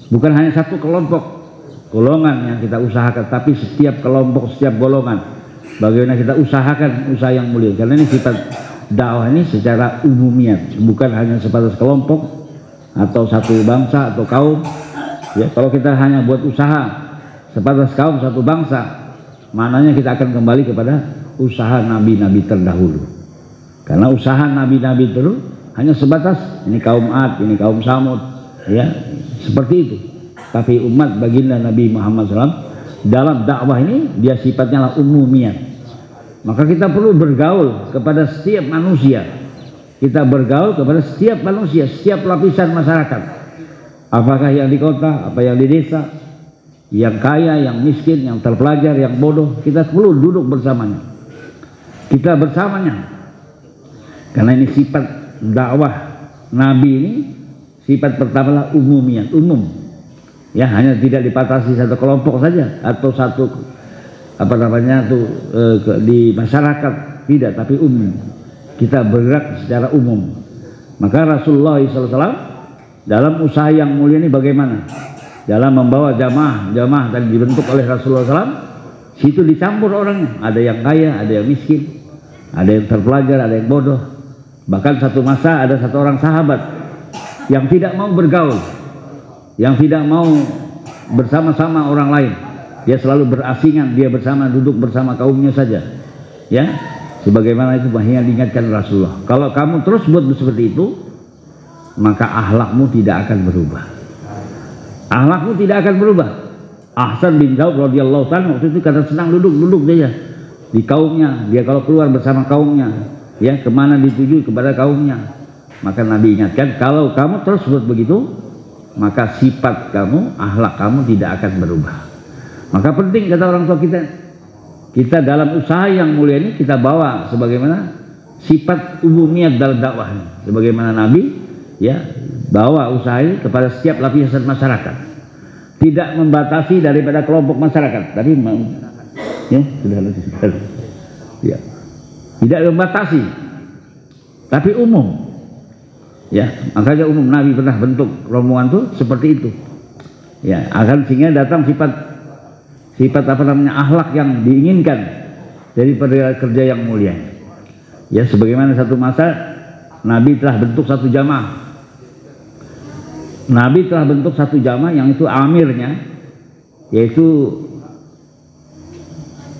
Speaker 1: bukan hanya satu kelompok golongan yang kita usahakan, tapi setiap kelompok, setiap golongan bagaimana kita usahakan usaha yang mulia. Karena ini sifat dakwah ini secara umumiyah, bukan hanya sebatas kelompok atau satu bangsa atau kaum. Ya, kalau kita hanya buat usaha sebatas kaum satu bangsa, maknanya kita akan kembali kepada usaha nabi-nabi terdahulu. Karena usaha nabi-nabi itu hanya sebatas ini kaum Ad, ini kaum Samud, ya seperti itu. Tapi umat baginda Nabi Muhammad SAW dalam dakwah ini dia sifatnya lah umumiyah. Maka kita perlu bergaul kepada setiap manusia. Kita bergaul kepada setiap manusia, setiap lapisan masyarakat. Apakah yang di kota, apa yang di desa, yang kaya, yang miskin, yang terpelajar, yang bodoh, kita perlu duduk bersamanya. Kita bersamanya. Karena ini sifat dakwah Nabi ini, sifat pertama adalah umumiyah, umum. Ya, hanya tidak dibatasi satu kelompok saja atau satu apa namanya tuh di masyarakat, tidak, tapi umum. Kita bergerak secara umum. Maka Rasulullah SAW dalam usaha yang mulia ini bagaimana? Dalam membawa jamaah tadi dibentuk oleh Rasulullah SAW, situ dicampur orangnya. Ada yang kaya, ada yang miskin, ada yang terpelajar, ada yang bodoh. Bahkan satu masa ada satu orang sahabat yang tidak mau bergaul, yang tidak mau bersama-sama orang lain. Dia selalu berasingan, dia duduk bersama kaumnya saja. Ya, sebagaimana itu bahaya diingatkan Rasulullah. Kalau kamu terus buat seperti itu, maka akhlakmu tidak akan berubah. Akhlakmu tidak akan berubah. Ahsan bin Daud radhiyallahu ta'ala waktu itu karena senang duduk dia di kaumnya. Dia kalau keluar bersama kaumnya, ya kemana dituju, kepada kaumnya. Maka Nabi ingatkan, kalau kamu terus buat begitu, maka sifat kamu, akhlak kamu tidak akan berubah. Maka penting kata orang tua kita dalam usaha yang mulia ini kita bawa sebagaimana sifat umumiyat dalam dakwah ini. Sebagaimana Nabi ya bawa usaha ini kepada setiap lapisan masyarakat. Tidak membatasi daripada kelompok masyarakat, tapi ya sudah ya. Tidak membatasi, tapi umum. Ya, makanya umum. Nabi pernah bentuk rombongan tuh seperti itu. Ya, akan sehingga datang sifat apa namanya akhlak yang diinginkan daripada kerja yang mulia. Ya, sebagaimana satu masa Nabi telah bentuk satu jamaah. Nabi telah bentuk satu jamaah yang itu amirnya, yaitu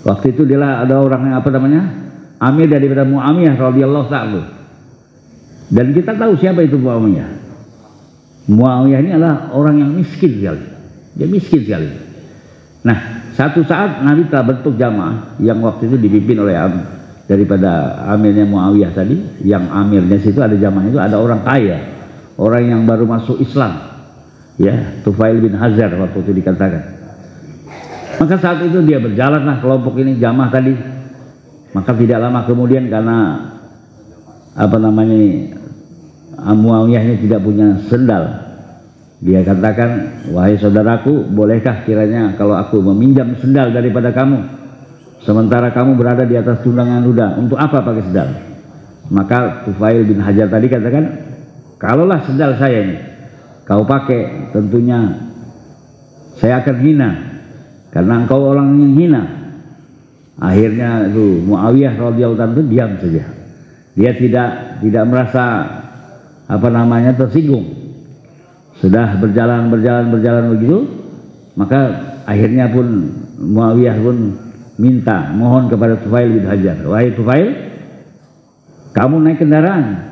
Speaker 1: waktu itu dia ada orang yang apa namanya amir daripada Muawiyah radhiyallahu ta'ala. Dan kita tahu siapa itu Muawiyah. Muawiyah ini adalah orang yang miskin sekali. Dia miskin sekali. Nah, satu saat Nabi telah bentuk jamaah yang waktu itu dipimpin oleh daripada amirnya Muawiyah tadi. Yang amirnya situ ada jamaah itu ada orang kaya, orang yang baru masuk Islam, ya Tufail bin Hazar waktu itu dikatakan. Maka saat itu dia berjalanlah kelompok ini jamaah tadi. Maka tidak lama kemudian karena apa namanya Muawiyah ini tidak punya sendal, dia katakan, wahai saudaraku, bolehkah kiranya kalau aku meminjam sendal daripada kamu sementara kamu berada di atas tundangan kuda? Untuk apa pakai sendal? Maka Tufail bin Hajar tadi katakan, kalaulah sendal saya ini kau pakai, tentunya saya akan hina karena engkau orang yang hina. Akhirnya itu Muawiyah radhiyallahu anhu diam saja. Dia tidak merasa apa namanya tersinggung. Sudah berjalan begitu, maka akhirnya pun Muawiyah pun mohon kepada Tufail bin Hajar, wahai Tufail, kamu naik kendaraan.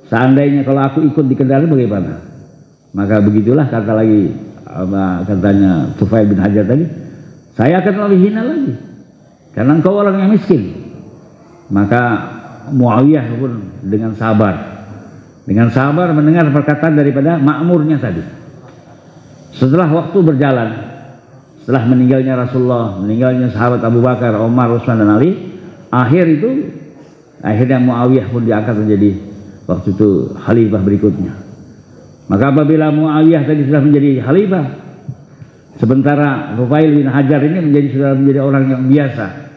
Speaker 1: Seandainya kalau aku ikut di kendaraan bagaimana? Maka begitulah katanya Tufail bin Hajar tadi, saya akan lebih hina lagi karena engkau orang yang miskin. Maka Muawiyah pun dengan sabar mendengar perkataan daripada makmurnya tadi. Setelah waktu berjalan, setelah meninggalnya Rasulullah, meninggalnya sahabat Abu Bakar, Umar, Utsman dan Ali, akhirnya Muawiyah pun diangkat menjadi waktu itu khalifah berikutnya. Maka apabila Muawiyah tadi sudah menjadi khalifah, sementara Tufail bin Hajar ini sudah menjadi orang yang biasa.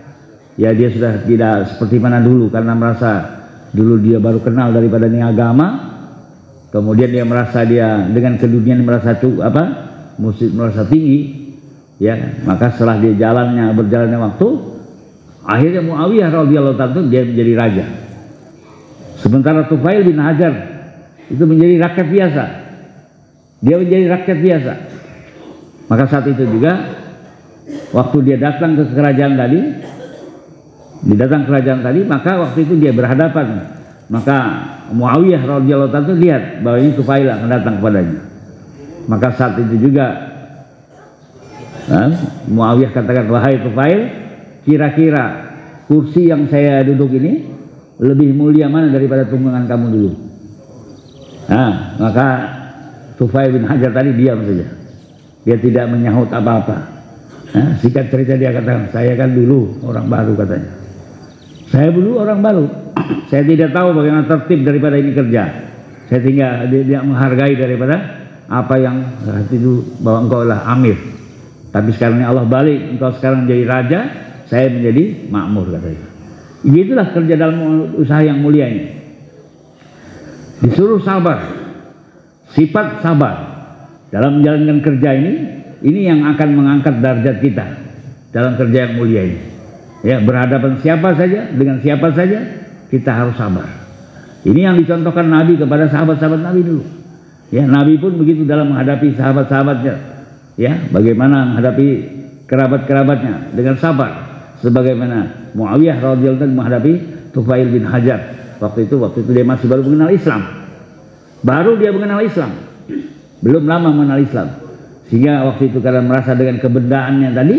Speaker 1: Ya, dia sudah tidak seperti mana dulu, karena merasa dulu dia baru kenal daripada ini agama. Kemudian dia merasa dia dengan keduniaan merasa tinggi. Ya, maka setelah dia berjalannya waktu, akhirnya Muawiyah radhiyallahu ta'ala dia menjadi raja. Sementara Tufail bin Hajar itu menjadi rakyat biasa. Dia menjadi rakyat biasa. Maka saat itu juga waktu dia datang ke kerajaan tadi, maka waktu itu dia berhadapan. Maka Muawiyah radhiyallahu ta'ala lihat bahwa ini Tufail akan datang kepadanya. Maka saat itu juga Muawiyah katakan, wahai Tufail, kira-kira kursi yang saya duduk ini lebih mulia mana daripada tunggangan kamu dulu? Maka Tufail bin Hajar tadi diam saja. Dia tidak menyahut apa-apa. Singkat cerita dia katakan, saya kan dulu orang baru katanya. Saya dulu orang baru. Saya tidak tahu bagaimana tertib daripada ini kerja. Saya tidak menghargai daripada apa yang itu bahwa engkau adalah amir. Tapi sekarang ini Allah balik, engkau sekarang menjadi raja, saya menjadi makmur katanya. Itulah kerja dalam usaha yang mulia ini. Disuruh sabar. Sifat sabar dalam menjalankan kerja ini yang akan mengangkat derajat kita dalam kerja yang mulia ini. Ya, berhadapan siapa saja, dengan siapa saja, kita harus sabar. Ini yang dicontohkan Nabi kepada sahabat-sahabat Nabi dulu. Ya, Nabi pun begitu dalam menghadapi sahabat-sahabatnya. Ya, bagaimana menghadapi kerabat-kerabatnya dengan sabar. Sebagaimana Muawiyah radhiyallahu anhu menghadapi Tufail bin Hajar. Waktu itu dia masih baru mengenal Islam. Baru dia mengenal Islam, belum lama mengenal Islam, sehingga waktu itu karena merasa dengan kebendaannya tadi,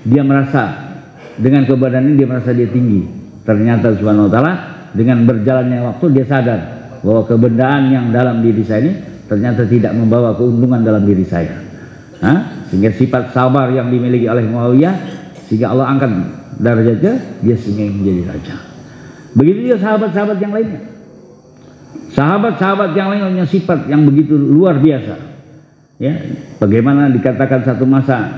Speaker 1: dia merasa dengan kebendaannya dia merasa dia tinggi. Ternyata subhanahu wa ta'ala dengan berjalannya waktu dia sadar bahwa kebendaan yang dalam diri saya ini ternyata tidak membawa keuntungan dalam diri saya. Sehingga sifat sabar yang dimiliki oleh Muawiyah, sehingga Allah angkat derajatnya, dia sehingga menjadi raja. Begitu juga sahabat-sahabat yang lainnya. Sahabat-sahabat yang lain punya sifat yang begitu luar biasa. Ya, bagaimana dikatakan satu masa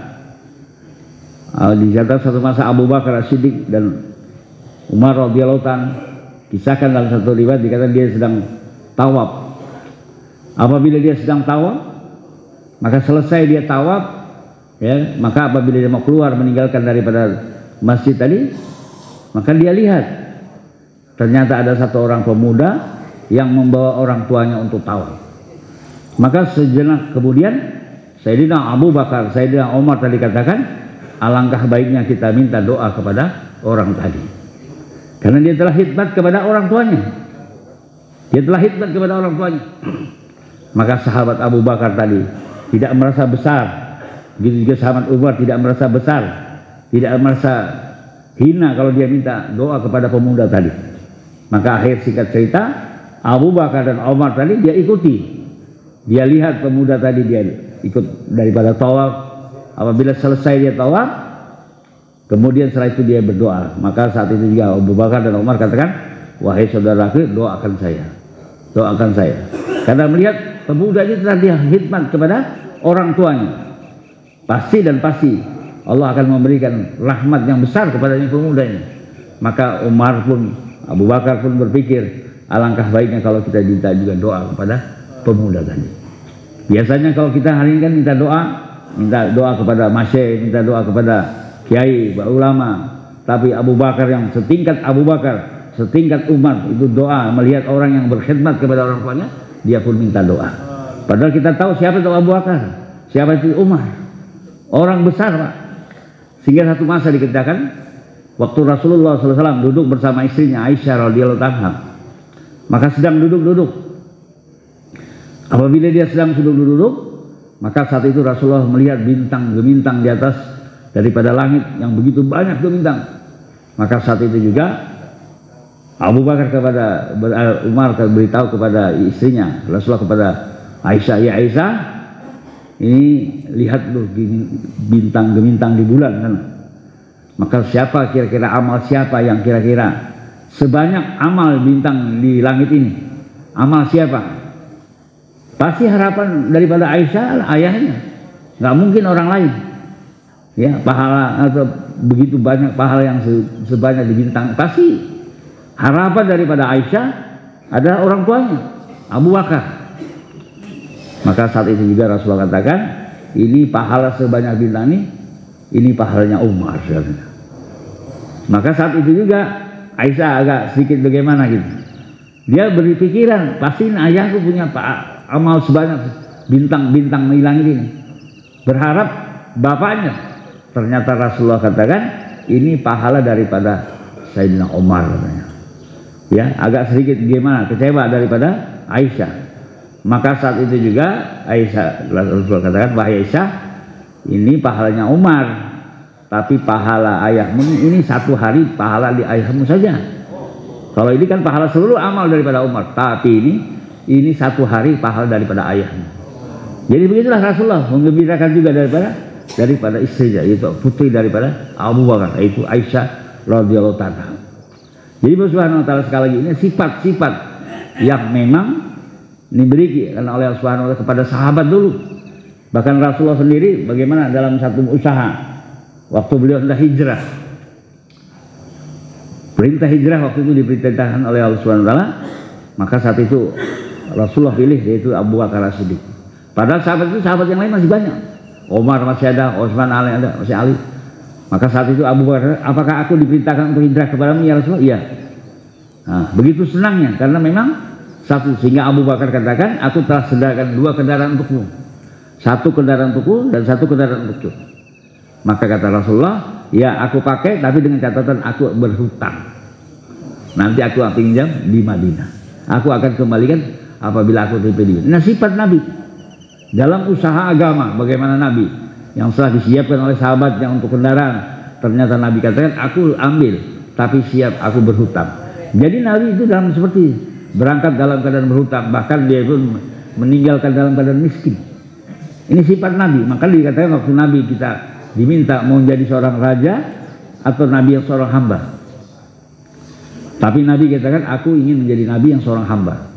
Speaker 1: Abu Bakar As-Siddiq dan Umar radhiyallahu ta'ala, kisahkan dalam satu riwayat dikatakan dia sedang tawaf. Apabila dia sedang tawaf, maka selesai dia tawaf, ya, maka apabila dia mau keluar meninggalkan daripada masjid tadi, maka dia lihat ternyata ada satu orang pemuda yang membawa orang tuanya untuk tawaf. Maka sejenak kemudian Sayyidina Abu Bakar, Sayyidina Umar tadi katakan, alangkah baiknya kita minta doa kepada orang tadi, karena dia telah khidmat kepada orang tuanya. Maka sahabat Abu Bakar tadi tidak merasa besar, begitu juga sahabat Umar tidak merasa besar, tidak merasa hina kalau dia minta doa kepada pemuda tadi. Maka akhir singkat cerita, Abu Bakar dan Umar tadi dia ikuti. Dia lihat pemuda tadi, dia ikut daripada tawaf. Apabila selesai dia tawaf, kemudian setelah itu dia berdoa. Maka saat itu juga Abu Bakar dan Umar katakan, wahai saudaraku, doakan saya. Karena melihat pemuda ini telah dia khidmat kepada orang tuanya. Pasti Allah akan memberikan rahmat yang besar kepada pemuda ini. Maka Umar pun, Abu Bakar pun berpikir, alangkah baiknya kalau kita minta juga doa kepada pemuda tadi. Biasanya kalau kita hari ini kan minta doa kepada masyayikh, minta doa kepada kiai, ulama. Tapi Abu Bakar yang setingkat Abu Bakar, setingkat Umar, itu doa melihat orang yang berkhidmat kepada orang tuanya, dia pun minta doa. Padahal kita tahu siapa itu Abu Bakar, siapa itu Umar, orang besar, Pak. Sehingga satu masa dikerjakan waktu Rasulullah SAW duduk bersama istrinya Aisyah radhiyallahu anha. Maka sedang duduk-duduk. Apabila dia sedang duduk-duduk, maka saat itu Rasulullah melihat bintang gemintang di atas daripada langit yang begitu banyak gemintang. Maka saat itu juga Abu Bakar kepada Umar beritahu kepada istrinya Rasulullah kepada Aisyah, ya Aisyah, ini lihat loh bintang gemintang di bulan kan. Maka siapa kira-kira amal siapa yang kira-kira sebanyak amal bintang di langit ini? Amal siapa? Pasti harapan daripada Aisyah ayahnya. Nggak mungkin orang lain. Ya, pahala atau begitu banyak pahala yang sebanyak di bintang, pasti harapan daripada Aisyah adalah orang tuanya Abu Bakar. Maka saat itu juga Rasulullah katakan, ini pahala sebanyak bintang ini pahalanya Umar. Maka saat itu juga Aisyah agak sedikit bagaimana gitu. Dia berpikiran, pasti ayahku punya amal sebanyak bintang-bintang di langit ini. Berharap bapaknya. Ternyata Rasulullah katakan, ini pahala daripada Sayyidina Umar katanya. Ya, agak sedikit gimana, kecewa daripada Aisyah. Maka saat itu juga Aisyah, Rasulullah katakan, wahai Aisyah, ini pahalanya Umar, tapi pahala ayahmu ini satu hari pahala di ayahmu saja. Kalau ini kan pahala seluruh amal daripada Umar, tapi ini satu hari pahala daripada ayahmu. Jadi begitulah Rasulullah menggembirakan juga daripada istrinya, yaitu putri daripada Abu Bakar, yaitu Aisyah radhiyallahu ta'ala. Jadi Subhanahu wa ta'ala sekali lagi ini sifat-sifat yang memang diberikan oleh Allah Subhanahu wa ta'ala kepada sahabat dulu. Bahkan Rasulullah sendiri bagaimana dalam satu usaha waktu beliau hendak hijrah. Perintah hijrah waktu itu diperintahkan oleh Allah Subhanahu wa ta'ala, maka saat itu Rasulullah pilih yaitu Abu Bakar As-Siddiq. Padahal sahabat itu sahabat yang lain masih banyak. Umar masih ada, Utsman ada, masih Ali. Maka saat itu Abu Bakar, apakah aku diperintahkan untuk hijrah kepadamu ya Rasulullah? Iya. Nah, begitu senangnya karena memang satu, sehingga Abu Bakar katakan, aku telah sediakan 2 kendaraan untukmu. 1 kendaraan untukku dan 1 kendaraan untukku. Maka kata Rasulullah, ya aku pakai tapi dengan catatan aku berhutang. Nanti aku pinjam di Madinah. Aku akan kembalikan apabila aku dipilih. Nah, sifat Nabi dalam usaha agama, bagaimana Nabi yang telah disiapkan oleh sahabatnya untuk kendaraan, ternyata Nabi katakan, aku ambil tapi siap aku berhutang. Jadi Nabi itu dalam seperti berangkat dalam keadaan berhutang, bahkan dia pun meninggalkan dalam keadaan miskin. Ini sifat Nabi. Maka dikatakan waktu Nabi kita diminta mau menjadi seorang raja atau Nabi yang seorang hamba. Tapi Nabi katakan, aku ingin menjadi Nabi yang seorang hamba.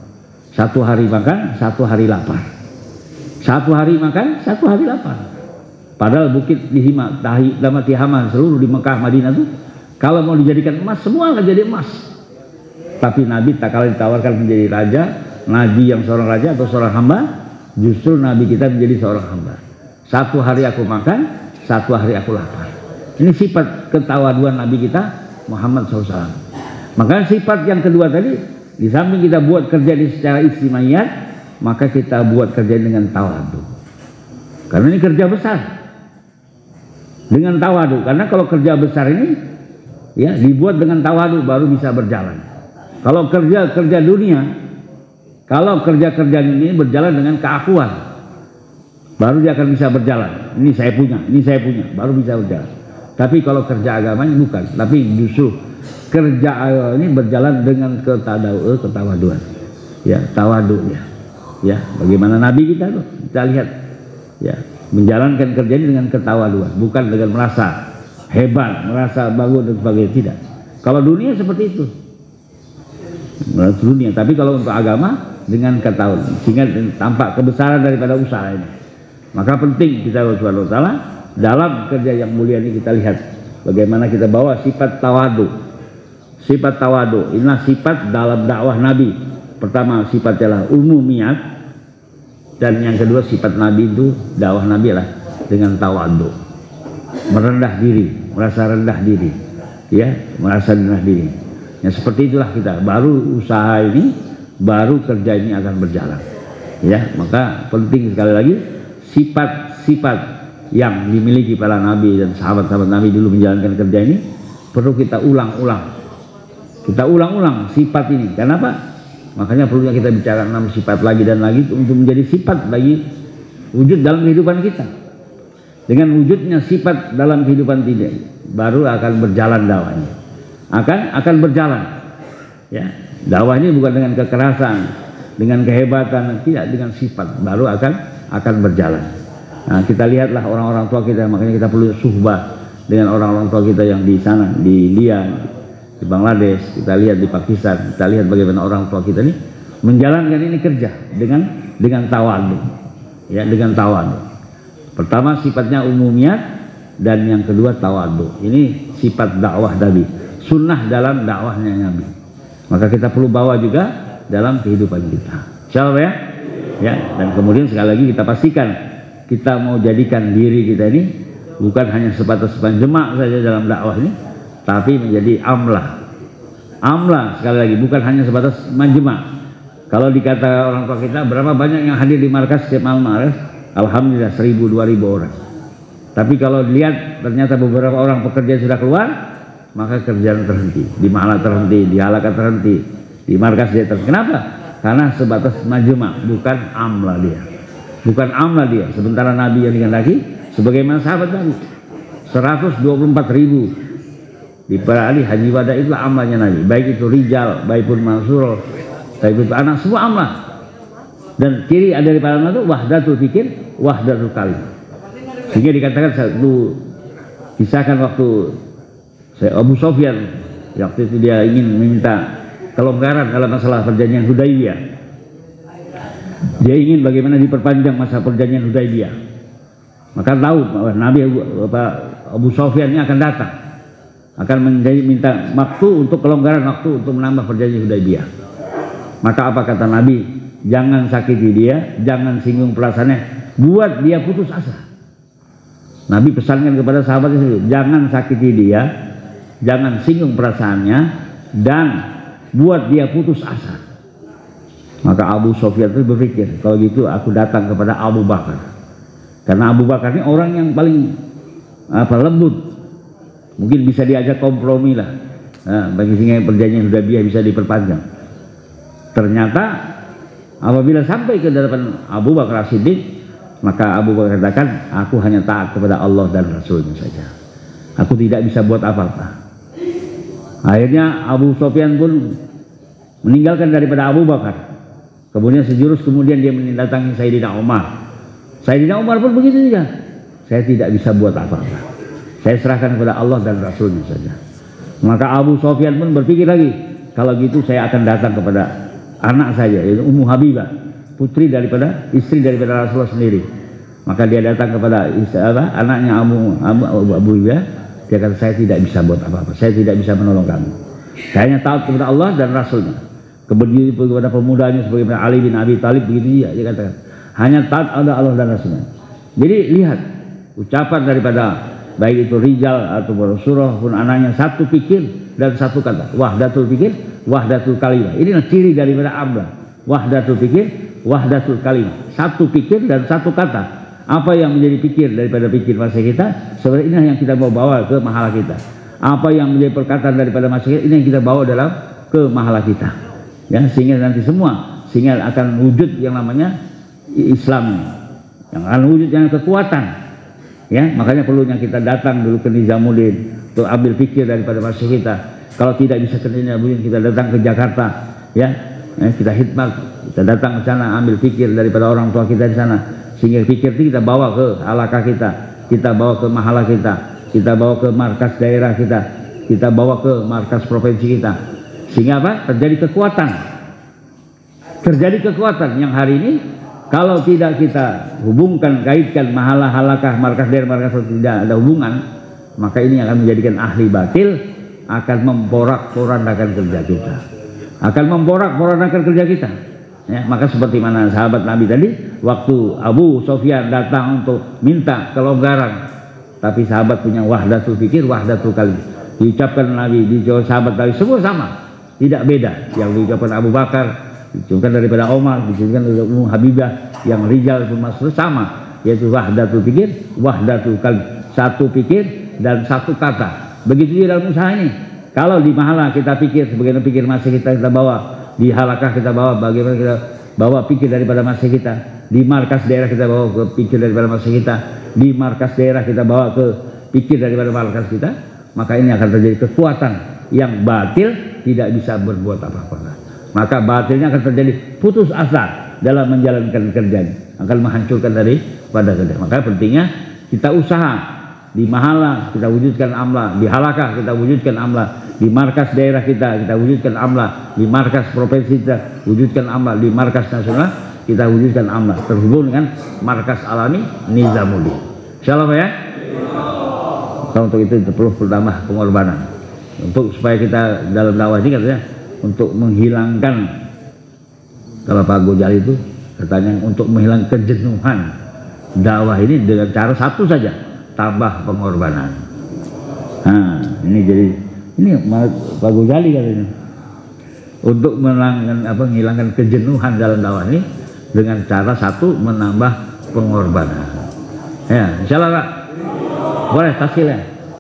Speaker 1: 1 hari makan, 1 hari lapar. 1 hari makan, 1 hari lapar. Padahal bukit Tihaman seluruh di Mekah, Madinah itu kalau mau dijadikan emas semua akan jadi emas. Tapi Nabi tak kalah ditawarkan menjadi raja, Nabi yang seorang raja atau seorang hamba, justru Nabi kita menjadi seorang hamba. 1 hari aku makan, 1 hari aku lapar. Ini sifat ketawaduan Nabi kita Muhammad SAW. Maka sifat yang kedua tadi, di samping kita buat kerja secara istimewa, maka kita buat kerja dengan tawadu. Karena ini kerja besar. Dengan tawadu. Karena kalau kerja besar ini ya dibuat dengan tawadu baru bisa berjalan. Kalau kerja dunia, kalau kerja ini berjalan dengan keakuan, baru dia akan bisa berjalan. Ini saya punya, baru bisa berjalan. Tapi kalau kerja agamanya bukan, tapi justru kerja ini berjalan dengan ketawaduan. Ya, tawadu ya. Ya, bagaimana Nabi kita tuh, kita lihat ya, menjalankan kerja ini dengan ketawaduan, bukan dengan merasa hebat, merasa bagus dan sebagainya, tidak. Kalau dunia seperti itu, dunia. Tapi kalau untuk agama dengan ketawaduan, sehingga tampak kebesaran daripada usaha ini. Maka penting kita Subhanahu wa ta'ala dalam kerja yang mulia ini kita lihat bagaimana kita bawa sifat tawadu. Sifat tawadu, inilah sifat dalam dakwah Nabi. Pertama sifatnya umumiyat, dan yang kedua sifat Nabi itu dakwah Nabi lah dengan tawadu, merendah diri, merasa rendah diri, ya, merasa rendah diri. Ya seperti itulah kita. Baru usaha ini, baru kerja ini akan berjalan. Ya, maka penting sekali lagi sifat-sifat yang dimiliki para Nabi dan sahabat-sahabat Nabi dulu menjalankan kerja ini perlu kita ulang-ulang. Kita ulang-ulang sifat ini. Kenapa? Makanya perlunya kita bicara 6 sifat lagi dan lagi untuk menjadi sifat bagi wujud dalam kehidupan kita. Dengan wujudnya sifat dalam kehidupan tidak, baru akan berjalan dakwahnya. Akan berjalan. Ya, dakwah ini bukan dengan kekerasan, dengan kehebatan, tidak, dengan sifat baru akan berjalan. Nah, kita lihatlah orang-orang tua kita, makanya kita perlu suhbah dengan orang-orang tua kita yang di sana, di India, di Bangladesh, kita lihat di Pakistan, kita lihat bagaimana orang tua kita ini menjalankan ini kerja dengan tawadu, ya, dengan tawadu. Pertama sifatnya umumiyat, dan yang kedua tawadu. Ini sifat dakwah Nabi, sunnah dalam dakwahnya Nabi. Maka kita perlu bawa juga dalam kehidupan kita. Insyaallah ya. Ya, dan kemudian sekali lagi kita pastikan kita mau jadikan diri kita ini bukan hanya sebatas penjemak saja dalam dakwah ini, tapi menjadi amlah. Amlah sekali lagi, bukan hanya sebatas menjemak. Kalau dikata orang tua kita, berapa banyak yang hadir di markas setiap malam markas? Alhamdulillah 1000-2000 orang. Tapi kalau dilihat ternyata beberapa orang pekerja sudah keluar, maka kerjaan terhenti, di mahala terhenti, di halaqah terhenti, di markas dia terhenti. Kenapa? Karena sebatas majma', bukan amlah dia. Bukan amlah dia. Sementara Nabi yang dikehendaki sebagaimana sahabat Nabi 124.000 di para ahli haji wada, itulah amlahnya Nabi. Baik itu rijal, baik pun mansur, baik itu anak, semua amlah. Dan ciri ada di para itu wahdatul fikir, wahdatul kalim. Sehingga dikatakan satu kisahkan waktu Abu Sofyan, waktu itu dia ingin meminta kelonggaran dalam masalah perjanjian Hudaybiyah. Dia ingin bagaimana diperpanjang masa perjanjian Hudaybiyah. Maka tahu bahwa Nabi Abu Sofyan ini akan datang, akan minta waktu untuk kelonggaran, waktu untuk menambah perjanjian Hudaybiyah. Maka apa kata Nabi? Jangan sakiti dia, jangan singgung perasaannya, buat dia putus asa. Nabi pesankan kepada sahabatnya sendiri, jangan sakiti dia, jangan singgung perasaannya, dan buat dia putus asa. Maka Abu Sofyan itu berpikir, kalau gitu aku datang kepada Abu Bakar, karena Abu Bakar ini orang yang paling lembut, mungkin bisa diajak kompromi lah, bagi sehingga perjanjian Hudaybiyah bisa diperpanjang. Ternyata apabila sampai ke hadapan Abu Bakar As-Siddiq, maka Abu Bakar katakan, aku hanya taat kepada Allah dan Rasulnya saja, aku tidak bisa buat apa-apa. Akhirnya Abu Sofyan pun meninggalkan daripada Abu Bakar. Kemudian sejurus kemudian dia mendatangi Sayyidina Umar. Sayyidina Umar pun begitu juga, saya tidak bisa buat apa-apa, saya serahkan kepada Allah dan Rasulnya saja. Maka Abu Sofyan pun berpikir lagi, kalau gitu saya akan datang kepada anak saya, yaitu Ummu Habibah, putri daripada istri daripada Rasulullah sendiri. Maka dia datang kepada anaknya Abu Habibah. Dia kata, saya tidak bisa buat apa-apa, saya tidak bisa menolong kamu, saya hanya taat kepada Allah dan Rasulnya. Kemudian kepada pemudanya sebagaimana Ali bin Abi Thalib, begitu dia katakan, hanya taat kepada Allah dan Rasulnya. Jadi lihat ucapan daripada baik itu rijal atau Rasulullah pun anaknya, satu pikir dan satu kata, wahdatul pikir, wahdatul kalimah. Inilah ciri daripada amlah, wahdatul pikir, wahdatul kalimah, satu pikir dan satu kata. Apa yang menjadi pikir daripada pikir masa kita, sebenarnya ini yang kita mau bawa ke mahala kita. Apa yang menjadi perkataan daripada masa kita, ini yang kita bawa dalam ke mahala kita, ya, sehingga nanti semua, sehingga akan wujud yang namanya Islam, yang akan wujud yang kekuatan, ya. Makanya perlunya kita datang dulu ke Nizamuddin untuk ambil pikir daripada masa kita. Kalau tidak bisa ke Nizamuddin, kita datang ke Jakarta, ya, kita khidmat, kita datang ke sana ambil pikir daripada orang tua kita di sana. Sehingga pikir itu kita bawa ke halaqah kita bawa ke mahala kita bawa ke markas daerah kita bawa ke markas provinsi kita. Sehingga apa? Terjadi kekuatan yang hari ini kalau tidak kita hubungkan, kaitkan mahala, halaqah, markas daerah, markas tidak ada hubungan, maka ini akan menjadikan ahli batil, akan memporak-porandakan kerja kita, akan memporak-porandakan kerja kita. Ya, maka seperti mana sahabat Nabi tadi, waktu Abu Sofyan datang untuk minta kelonggaran, tapi sahabat punya wahdatul fikir, wahdatul kalim. Diucapkan Nabi, dijawab sahabat Nabi, semua sama, tidak beda. Yang diucapkan Abu Bakar, diucapkan daripada Umar, diucapkan daripada Ummu Habibah, yang rijal pun masuk sama, yaitu wahdatul fikir, wahdatul kalim, satu pikir dan satu kata. Begitu juga dalam usaha ini. Kalau di mahala kita pikir sebagaimana pikir masa kita bawa, di halaqah kita bawa bagaimana kita bawa pikir daripada masa kita, di markas daerah kita bawa ke pikir daripada masa kita, di markas daerah kita bawa ke pikir daripada markas kita, maka ini akan terjadi kekuatan yang batil tidak bisa berbuat apa-apa. Maka batinnya akan terjadi putus asa dalam menjalankan kerjaan, akan menghancurkan daripada kerja. Maka pentingnya kita usaha di mahala kita wujudkan amla, di halakah kita wujudkan amla, di markas daerah kita wujudkan amla, di markas provinsi kita wujudkan amla, di markas nasional kita wujudkan amla, terhubung dengan markas alami Nizamuddin. Insyaallah ya. Untuk itu perlu pertama pengorbanan. Untuk supaya kita dalam dakwah ini katanya untuk menghilangkan, kalau Pak Ghazali itu katanya untuk menghilangkan kejenuhan dakwah ini dengan cara satu saja, tambah pengorbanan. Nah, ini jadi ini Pak Ghazali katanya untuk menghilangkan kejenuhan dalam dakwah ini dengan cara satu, menambah pengorbanan. Ya, insyaallah Pak. Boleh taskil ya.